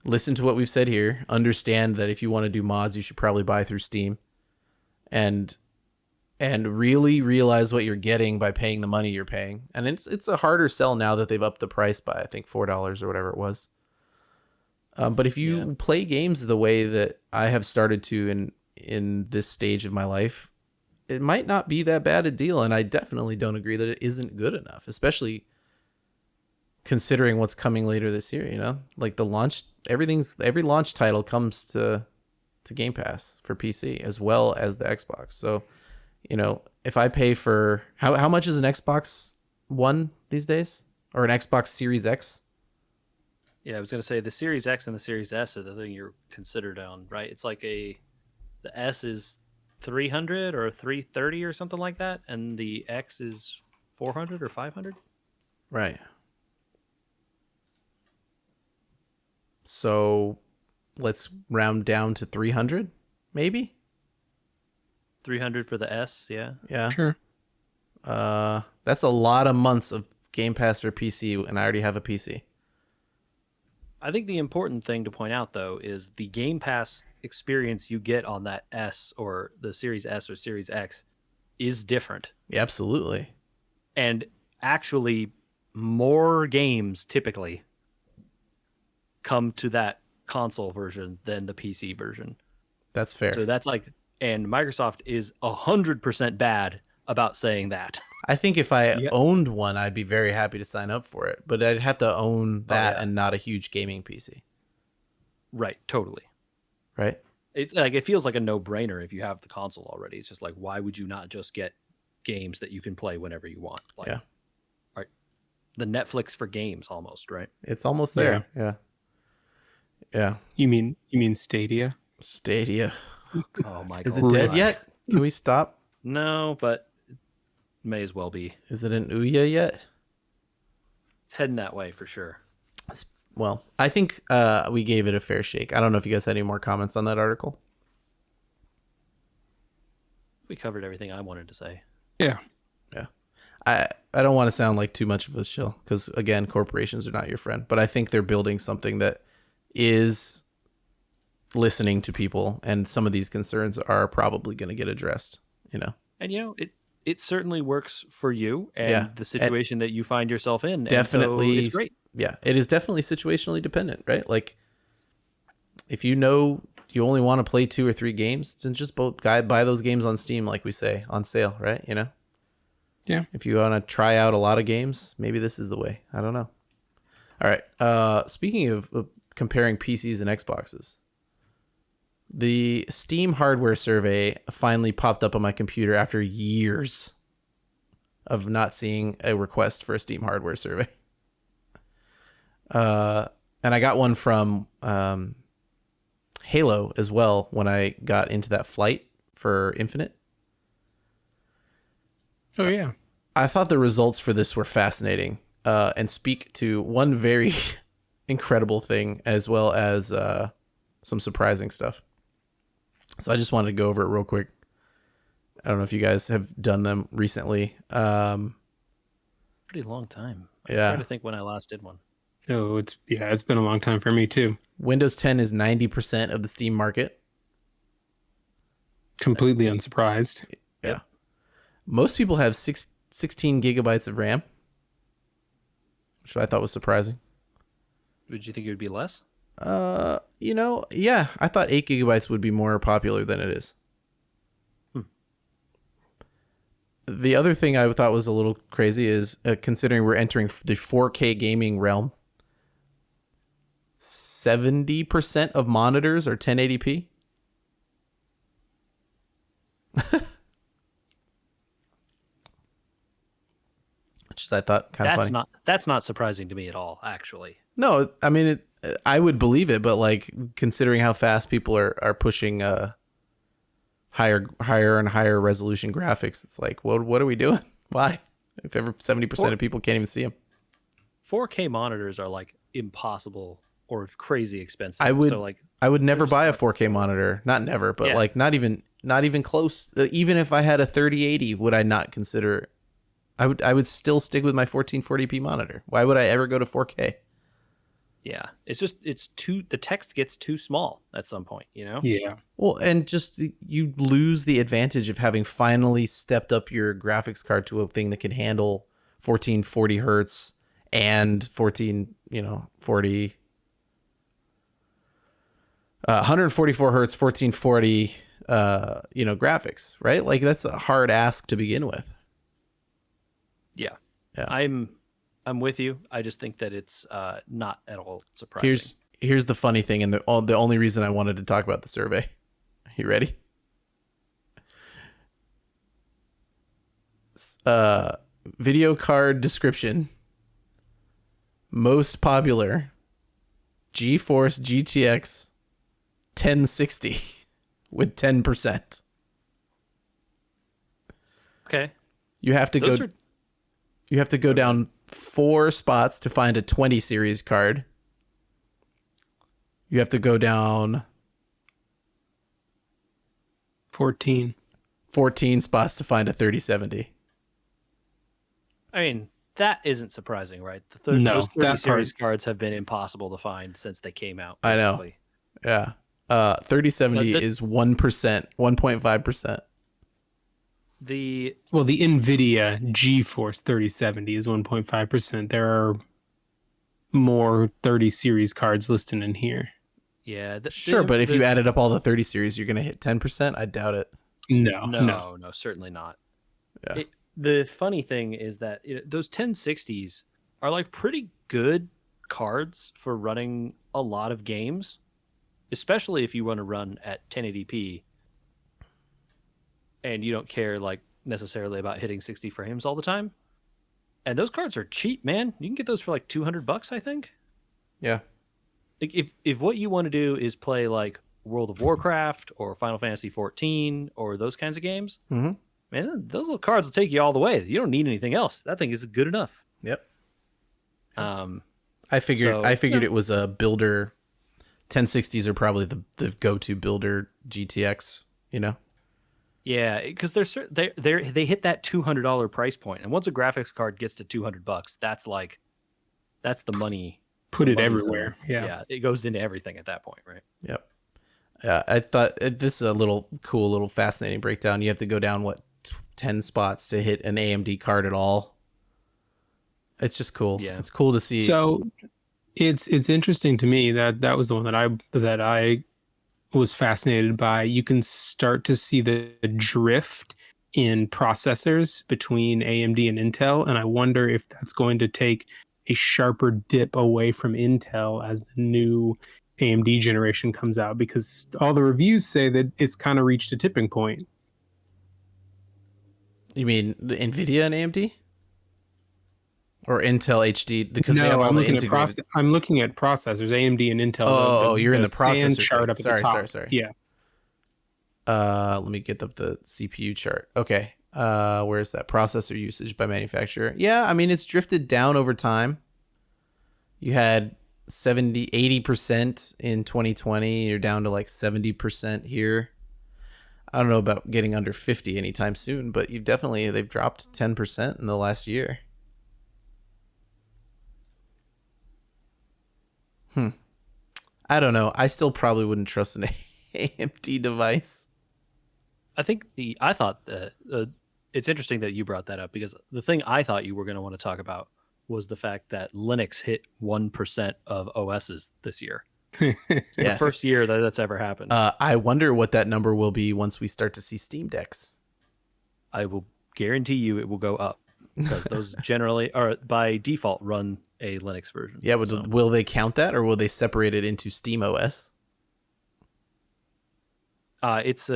listen to what we've said here. Understand that if you want to do mods, you should probably buy through Steam. And really realize what you're getting by paying the money you're paying. And it's a harder sell now that they've upped the price by, I think, $4 or whatever it was. But if you play games the way that I have started to in this stage of my life, it might not be that bad a deal. And I definitely don't agree that it isn't good enough, especially considering what's coming later this year, Like the launch, every launch title comes to to Game Pass for PC as well as the Xbox. So, if I pay for how much is an Xbox One these days, or an Xbox Series X? Yeah, I was gonna say the Series X and the Series S are the thing you're considered on, right? It's like the S is 300 or 330 or something like that, and the X is 400 or 500. Right. So let's round down to 300, maybe. 300 for the S, yeah. Yeah. Sure. That's a lot of months of Game Pass for PC, and I already have a PC. I think the important thing to point out, though, is the Game Pass experience you get on that S or the Series S or Series X is different. Yeah, absolutely. And actually, more games typically come to that console version than the PC version. That's fair. So that's like, and Microsoft is 100% bad about saying that. I think if I Yeah. owned one, I'd be very happy to sign up for it, but I'd have to own that yeah. and not a huge gaming PC, Right, totally. right? It's like it feels like a no-brainer if you have the console already. It's just like, why would you not just get games that you can play whenever you want? Like, Yeah. right, the Netflix for games almost, right? It's almost there. Yeah. Yeah. You mean Stadia? Stadia. Oh my god. Is it dead Right. yet? Can we stop? No, but it may as well be. Is it an Ouya yet? It's heading that way for sure. Well, I think we gave it a fair shake. I don't know if you guys had any more comments on that article. We covered everything I wanted to say. Yeah. Yeah. I don't want to sound like too much of a shill because, again, corporations are not your friend. But I think they're building something that is listening to people. And some of these concerns are probably going to get addressed, And it certainly works for you and Yeah. the situation that you find yourself in. Definitely. And so it's great. Yeah, it is definitely situationally dependent, right? Like, if you know you only want to play 2 or 3 games, then just buy those games on Steam, like we say, on sale, right? Yeah. If you want to try out a lot of games, maybe this is the way. I don't know. All right. Speaking of comparing PCs and Xboxes, the Steam hardware survey finally popped up on my computer after years of not seeing a request for a Steam hardware survey. And I got one from Halo as well when I got into that flight for Infinite. Oh yeah. I thought the results for this were fascinating and speak to one very incredible thing as well as some surprising stuff. So I just wanted to go over it real quick. I don't know if you guys have done them recently. Pretty long time. I'm Yeah. trying to think when I last did one. No, it's been a long time for me too. Windows 10 is 90% of the Steam market. Completely unsurprised. Yeah. Most people have 16 gigabytes of RAM, which I thought was surprising. Would you think it would be less? Yeah, I thought 8 gigabytes would be more popular than it is. The other thing I thought was a little crazy is considering we're entering the 4K gaming realm, 70% of monitors are 1080p. Which is, I thought, kind of funny. That's not surprising to me at all, actually. No, I mean, I would believe it, but like considering how fast people are pushing higher and higher resolution graphics, it's like, what are we doing? Why? If ever 70% of people can't even see them. 4K monitors are like impossible or crazy expensive. I would never there's- buy a 4K monitor. Not never, but Yeah. like not even close. Even if I had a 3080, would I not consider? I would still stick with my 1440p monitor. Why would I ever go to 4K? Yeah, the text gets too small at some point, Yeah. Well, and just you lose the advantage of having finally stepped up your graphics card to a thing that can handle 1440 hertz and 144 hertz, 1440, graphics, right? Like that's a hard ask to begin with. Yeah. Yeah. I'm with you. I just think that it's not at all surprising. Here's the funny thing, and the only reason I wanted to talk about the survey. You ready? Video card description. Most popular GeForce GTX 1060 with 10%. Okay. You have to Those are you have to go down 4 spots to find a 20 series card. You have to go down 14. 14 spots to find a 3070. I mean, that isn't surprising, right? No, Those 30 that series part- cards have been impossible to find since they came out. I know. Basically. Yeah. 3070 is 1%, 1.5%. The Well, the NVIDIA GeForce 3070 is 1.5%. There are more 30 series cards listed in here. yeah, Sure, but if you added up all the 30 series, you're going to hit 10%? I doubt it. No. no, certainly not. Yeah. The funny thing is that those 1060s are like pretty good cards for running a lot of games, especially if you want to run at 1080p and you don't care like necessarily about hitting 60 frames all the time. And those cards are cheap, man. You can get those for like $200, I think. Yeah. Like if what you want to do is play like World of Warcraft or Final Fantasy 14 or those kinds of games, Mm-hmm. man, those little cards will take you all the way. You don't need anything else. That thing is good enough. Yep. I figured it was a builder. 1060s are probably the go-to builder GTX, you know? Yeah, because they hit that $200 price point, and once a graphics card gets to $200, that's the money. Put the it money everywhere. zone. Yeah. It goes into everything at that point, right? Yep. Yeah, I thought this is a little fascinating breakdown. You have to go down 10 spots to hit an AMD card at all. It's just cool. Yeah. It's cool to see. So it's interesting to me that was the one that I was fascinated by. You can start to see the drift in processors between AMD and Intel, and I wonder if that's going to take a sharper dip away from Intel as the new AMD generation comes out, because all the reviews say that it's kind of reached a tipping point. You mean the NVIDIA and AMD? Or Intel HD? Because they have No, all I'm the looking at integrated... I'm looking at processors, AMD and Intel. Oh, you're in the sand processor chart thing. up at the top. Sorry. Yeah. Let me get up the CPU chart. Okay. Where's that? Processor usage by manufacturer. Yeah, I mean, it's drifted down over time. You had 80% in 2020. You're down to like 70% here. I don't know about getting under 50 anytime soon, but they've dropped 10% in the last year. I don't know. I still probably wouldn't trust an AMD device. I thought that it's interesting that you brought that up, because the thing I thought you were going to want to talk about was the fact that Linux hit 1% of OSs this year. It's the first year that's ever happened. I wonder what that number will be once we start to see Steam Decks. I will guarantee you it will go up, because those generally are by default run a Linux version. Yeah, but will they count that, or will they separate it into Steam OS? It's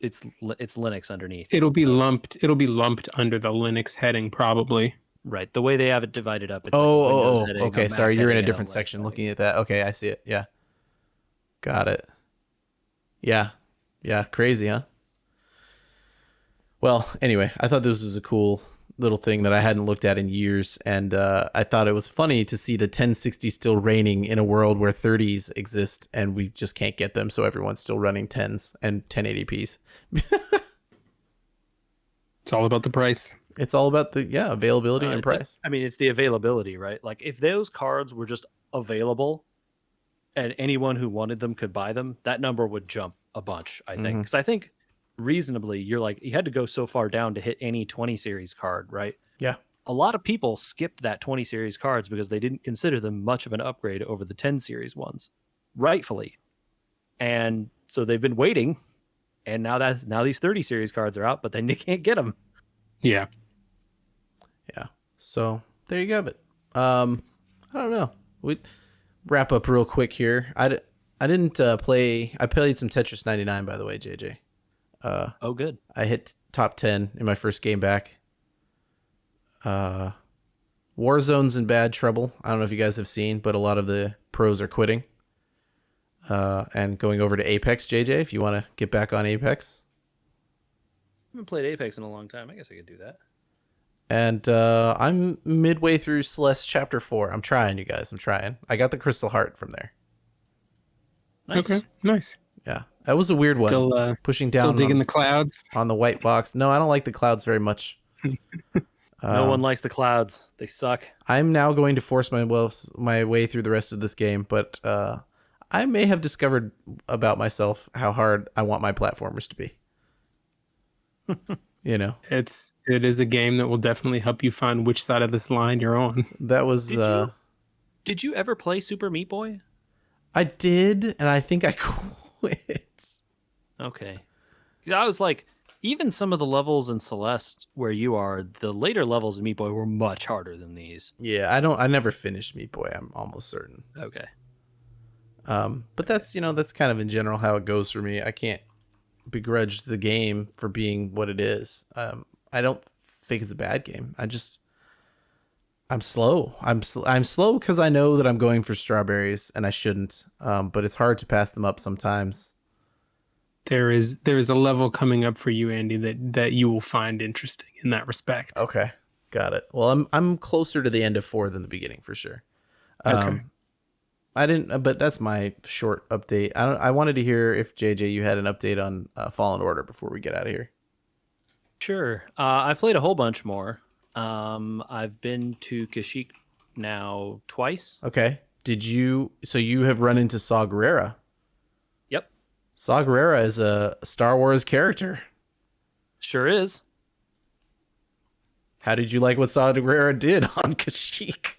Linux underneath. It'll be lumped under the Linux heading, probably. Right. The way they have it divided up. It's Okay. Sorry, you're in a different section looking at that. Okay, I see it. Yeah. Got it. Yeah. Crazy, huh? Well, anyway, I thought this was a cool little thing that I hadn't looked at in years, and I thought it was funny to see the 1060 still reigning in a world where 30s exist and we just can't get them, so everyone's still running 10s and 1080p's. It's all about the price. It's all about the availability and price. It's the availability, right? Like if those cards were just available and anyone who wanted them could buy them, that number would jump a bunch, I think. Because I think reasonably, you had to go so far down to hit any 20 series card, right? Yeah. A lot of people skipped that 20 series cards because they didn't consider them much of an upgrade over the 10 series ones, rightfully. And so they've been waiting, and now these 30 series cards are out, but then they can't get them. Yeah. So there you go. But I don't know. We wrap up real quick here. I didn't play. I played some Tetris 99, by the way, JJ. Oh, good. I hit top 10 in my first game back. Warzone's in bad trouble. I don't know if you guys have seen, but a lot of the pros are quitting and going over to Apex. JJ, if you want to get back on Apex. I haven't played Apex in a long time. I guess I could do that. And I'm midway through Celeste Chapter 4. I'm trying, you guys. I'm trying. I got the Crystal Heart from there. Nice. Okay, nice. Yeah, that was a weird one. Still, Pushing still down digging the clouds. on the white box. No, I don't like the clouds very much. No one likes the clouds. They suck. I'm now going to force my way through the rest of this game, but I may have discovered about myself how hard I want my platformers to be. You know, It is a game that will definitely help you find which side of this line you're on. that was Did you ever play Super Meat Boy? I did, and I think I quit. Okay. 'Cause I was like, even some of the levels in Celeste where you are, the later levels of Meat Boy were much harder than these. Yeah, I never finished Meat Boy. I'm almost certain. Okay. But that's that's kind of in general how it goes for me. I can't begrudge the game for being what it is. I don't think it's a bad game. I'm slow. I'm slow because I know that I'm going for strawberries and I shouldn't. But it's hard to pass them up sometimes. There is a level coming up for you, Andy, that you will find interesting in that respect. Okay, got it. Well, I'm closer to the end of 4 than the beginning for sure. Okay. I didn't, but that's my short update. I wanted to hear if JJ you had an update on Fallen Order before we get out of here. Sure. I've played a whole bunch more. I've been to Kashyyyk now twice. Okay. So you have run into Saw Gerrera. Yep. Saw Gerrera is a Star Wars character. Sure is. How did you like what Saw Gerrera did on Kashyyyk?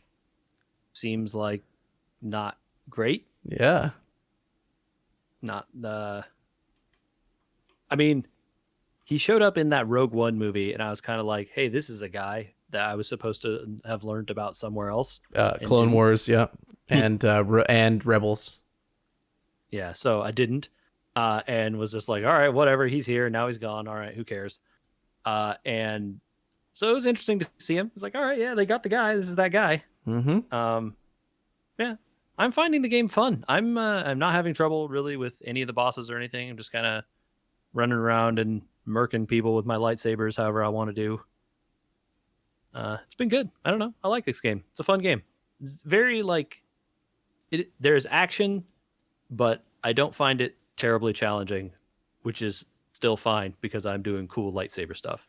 Seems like not great. Yeah. Not the. I mean, he showed up in that Rogue One movie, and I was kind of like, "Hey, this is a guy that I was supposed to have learned about somewhere else." Clone didn't. Wars, yeah, and Rebels. Yeah, so I didn't, and was just like, "All right, whatever. He's here now. He's gone. All right, who cares?" And so it was interesting to see him. It's like, "All right, yeah, they got the guy. This is that guy." Mm-hmm. Yeah, I'm finding the game fun. I'm not having trouble really with any of the bosses or anything. I'm just kind of running around and murking people with my lightsabers however I want to do. It's been good. I don't know. I like this game. It's a fun game. It's very there's action, but I don't find it terribly challenging, which is still fine because I'm doing cool lightsaber stuff.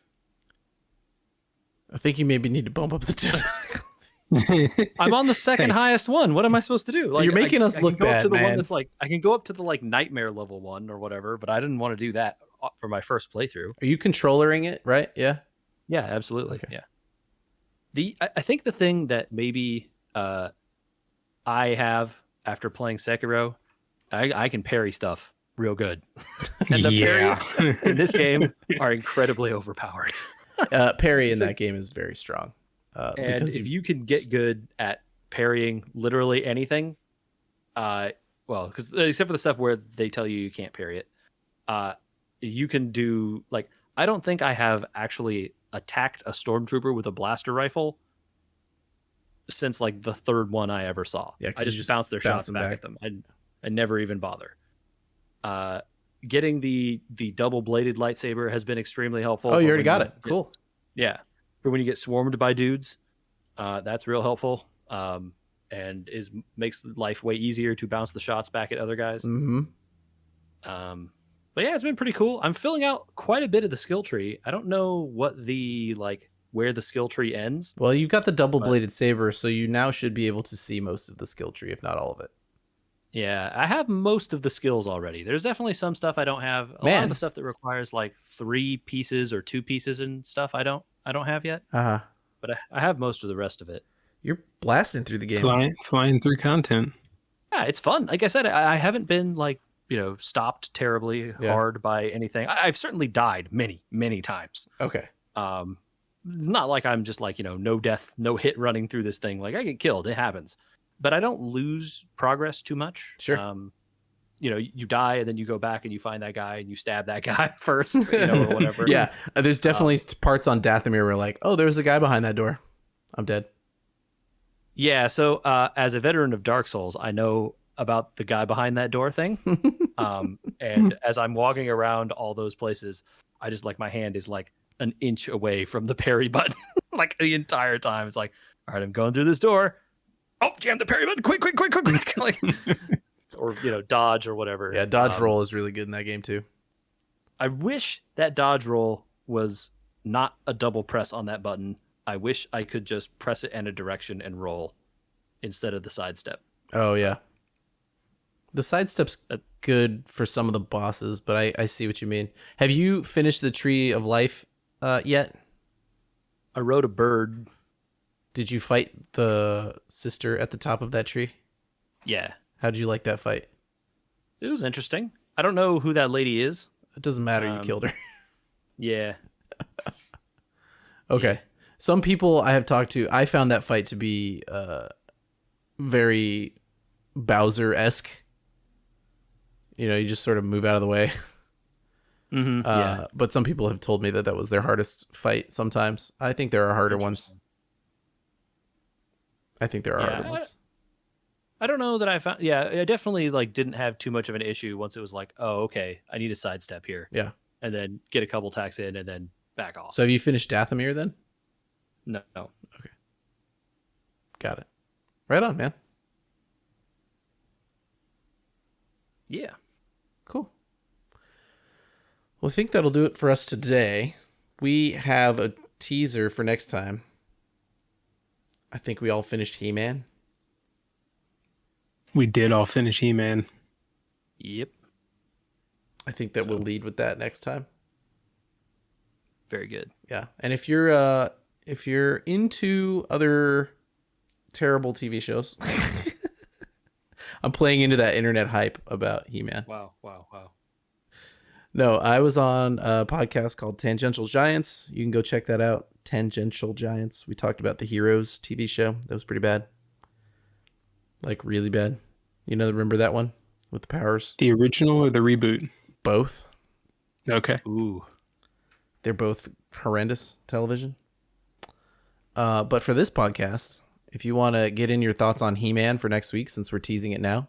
I think you maybe need to bump up the difficulty. I'm on the second highest one. What am I supposed to do? You're making us look go up bad, to the man. one that's I can go up to the nightmare level 1 or whatever, but I didn't want to do that for my first playthrough. Are you controllering it, right? Yeah. Yeah, absolutely. Okay. Yeah. I think the thing that maybe I have after playing Sekiro, I can parry stuff real good. And the parries in this game are incredibly overpowered. Parry in that game is very strong. And Because if you can get good at parrying literally anything, well, because except for the stuff where they tell you can't parry it, you can do I don't think I have actually attacked a stormtrooper with a blaster rifle since the third one I ever saw. Yeah, I just bounce their shots back at them. I never even bother. Getting the double bladed lightsaber has been extremely helpful. Oh, you already got it. Cool. Yeah. For when you get swarmed by dudes, that's real helpful. And makes life way easier to bounce the shots back at other guys. Mm-hmm. But yeah, it's been pretty cool. I'm filling out quite a bit of the skill tree. I don't know what where the skill tree ends. Well, you've got the double-bladed saber, so you now should be able to see most of the skill tree, if not all of it. Yeah, I have most of the skills already. There's definitely some stuff I don't have. A lot of the stuff that requires 3 pieces or 2 pieces and stuff I don't have yet. Uh-huh. But I have most of the rest of it. You're blasting through the game. Flying through content. Yeah, it's fun. Like I said, I haven't been stopped terribly hard by anything. I've certainly died many, many times. Okay. Not like I'm just no death, no hit running through this thing. I get killed. It happens. But I don't lose progress too much. Sure. you die and then you go back and you find that guy and you stab that guy first, or whatever. Yeah, there's definitely parts on Dathomir where like, oh, there's a guy behind that door. I'm dead. Yeah. So as a veteran of Dark Souls, I know about the guy behind that door thing. And as I'm walking around all those places, I just like my hand is like an inch away from the parry button, like the entire time. It's like, all right, I'm going through this door. Oh, jam the parry button, quick, quick, quick, quick, quick. Like, or dodge or whatever. Yeah, dodge roll is really good in that game too. I wish that dodge roll was not a double press on that button. I wish I could just press it in a direction and roll instead of the sidestep. Oh yeah, the sidestep's good for some of the bosses, but I see what you mean. Have you finished the Tree of Life yet? I rode a bird. Did you fight the sister at the top of that tree? Yeah. How did you like that fight? It was interesting. I don't know who that lady is. It doesn't matter. You killed her. Yeah. Okay. Yeah. Some people I have talked to, I found that fight to be very Bowser-esque. You just sort of move out of the way. Mm-hmm. Yeah. But some people have told me that was their hardest fight sometimes. I think there are harder ones. I think there are harder ones. I don't know that I found. Yeah, I definitely didn't have too much of an issue once it was like, oh, okay, I need a sidestep here. Yeah. And then get a couple attacks in and then back off. So have you finished Dathomir then? No. Okay. Got it. Right on, man. Yeah. Cool. Well, I think that'll do it for us today. We have a teaser for next time. I think we all finished He-Man. We did all finish He-Man. Yep. I think that we'll lead with that next time. Very good. Yeah. And if you're into other terrible TV shows, I'm playing into that internet hype about He-Man. Wow. No, I was on a podcast called Tangential Giants. You can go check that out. Tangential Giants. We talked about the Heroes TV show. That was pretty bad. Like really bad. Remember that one with the powers? The original or the reboot? Both. Okay. Ooh. They're both horrendous television. But for this podcast, if you want to get in your thoughts on He-Man for next week, since we're teasing it now,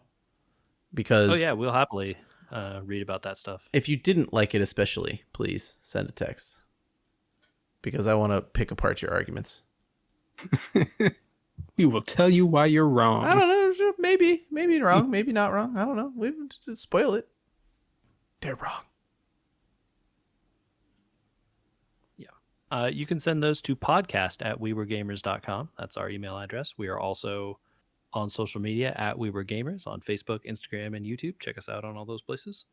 because Oh yeah, we'll happily read about that stuff. if you didn't like it especially, please send a text, because I want to pick apart your arguments. We will tell you why you're wrong. I don't know. Maybe wrong. Maybe not wrong. I don't know. We just spoil it. They're wrong. You can send those to podcast@weweregamers.com. That's our email address. We are also on social media @weweregamers on Facebook, Instagram, and YouTube. Check us out on all those places.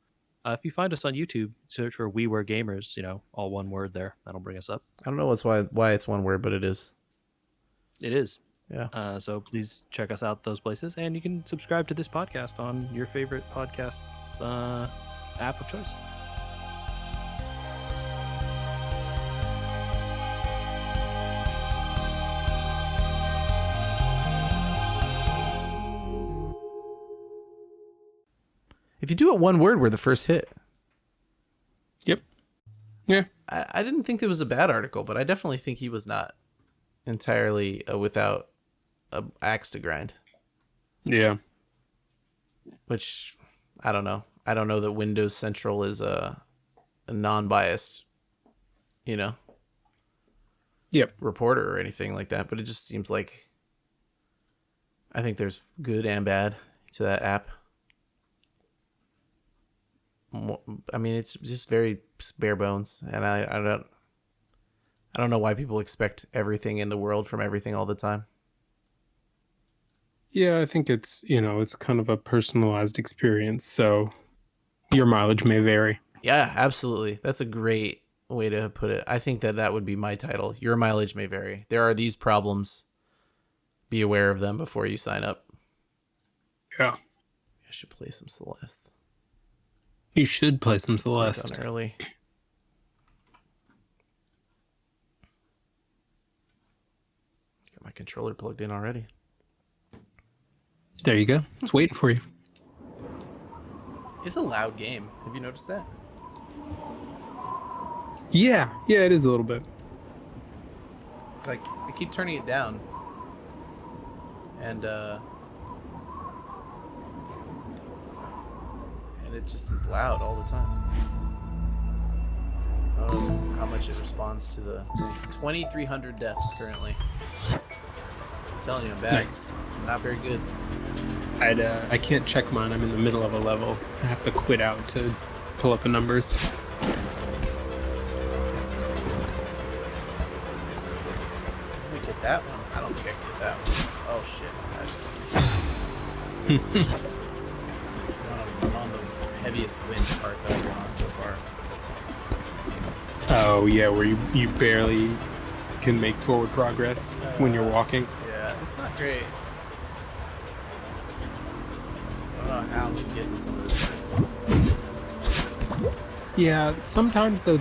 If you find us on YouTube, search for We Were Gamers, all one word there. That'll bring us up. I don't know why it's one word, but it is. It is. Yeah. So please check us out those places. And you can subscribe to this podcast on your favorite podcast app of choice. If you do it one word, we're the first hit. Yep. Yeah. I didn't think it was a bad article, but I definitely think he was not entirely without an axe to grind. Yeah. Which, I don't know. I don't know that Windows Central is a non-biased, Yep. reporter or anything like that, but it just seems like I think there's good and bad to that app. I mean, it's just very bare bones, and I don't know why people expect everything in the world from everything all the time. Yeah, I think it's, it's kind of a personalized experience, so your mileage may vary. Yeah, absolutely. That's a great way to put it. I think that would be my title. Your mileage may vary. There are these problems. Be aware of them before you sign up. Yeah. I should play some Celeste. You should play some Let's get Celeste. done early. Got my controller plugged in already. There you go. It's waiting for you. It's a loud game. Have you noticed that? Yeah, it is a little bit. Like, I keep turning it down. And it just is loud all the time. I don't know how much it responds to the 2,300 deaths currently. I'm telling you, I'm bad. Nice. Not very good. I can't check mine. I'm in the middle of a level. I have to quit out to pull up the numbers. Let me get that one. I don't think I can get that one. Oh shit. I'm on the heaviest wind part that I've been on so far. Oh yeah, where you barely can make forward progress when you're walking. Yeah, it's not great. I don't know how we can get to some of this shit. Yeah, sometimes though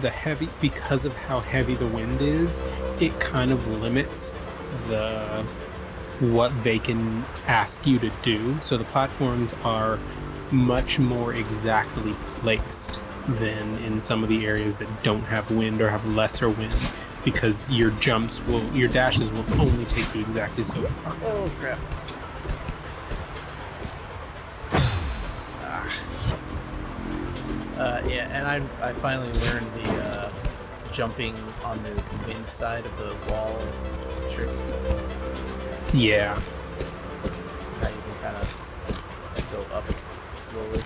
because of how heavy the wind is, it kind of limits what they can ask you to do. So the platforms are much more exactly placed than in some of the areas that don't have wind or have lesser wind, because your dashes will only take you exactly so far. Oh crap. Yeah, and I finally learned the jumping on the wind side of the wall trick. Yeah. How you can kind of go up slowly.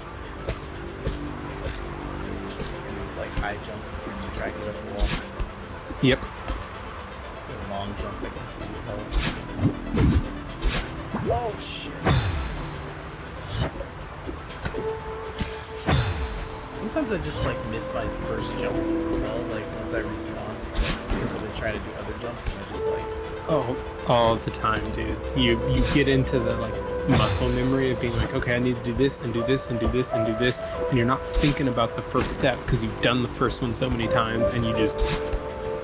And, like high jump and try to get up the wall. Yep. The long jump, I guess you would call it. Oh shit. Sometimes I just like miss my first jump as well, like once I respawn, because I've been trying to do other jumps and I just like... Oh, all the time, dude. You get into the like muscle memory of being like, okay, I need to do this and do this and do this and do this, and you're not thinking about the first step because you've done the first one so many times, and you just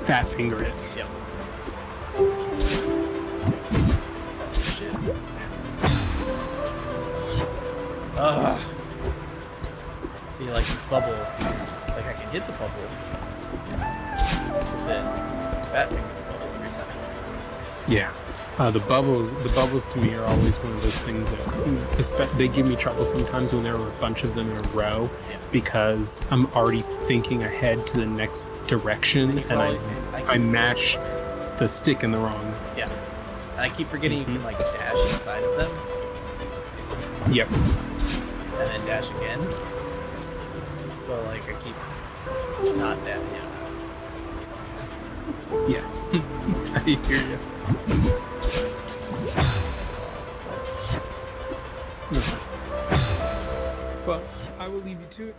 fat finger it. Yep. Shit. Ugh. See, like this bubble, like I can hit the bubble, but then fat finger the bubble every time. Yeah. The bubbles to me are always one of those things that they give me trouble sometimes when there are a bunch of them in a row, because I'm already thinking ahead to the next direction, and I mash the stick in the wrong. Yeah. And I keep forgetting you can like dash inside of them. Yep. And then dash again. So like I keep not that, you know. That's what I'm saying. Yeah. I hear you. This one's... Well, I will leave you to it.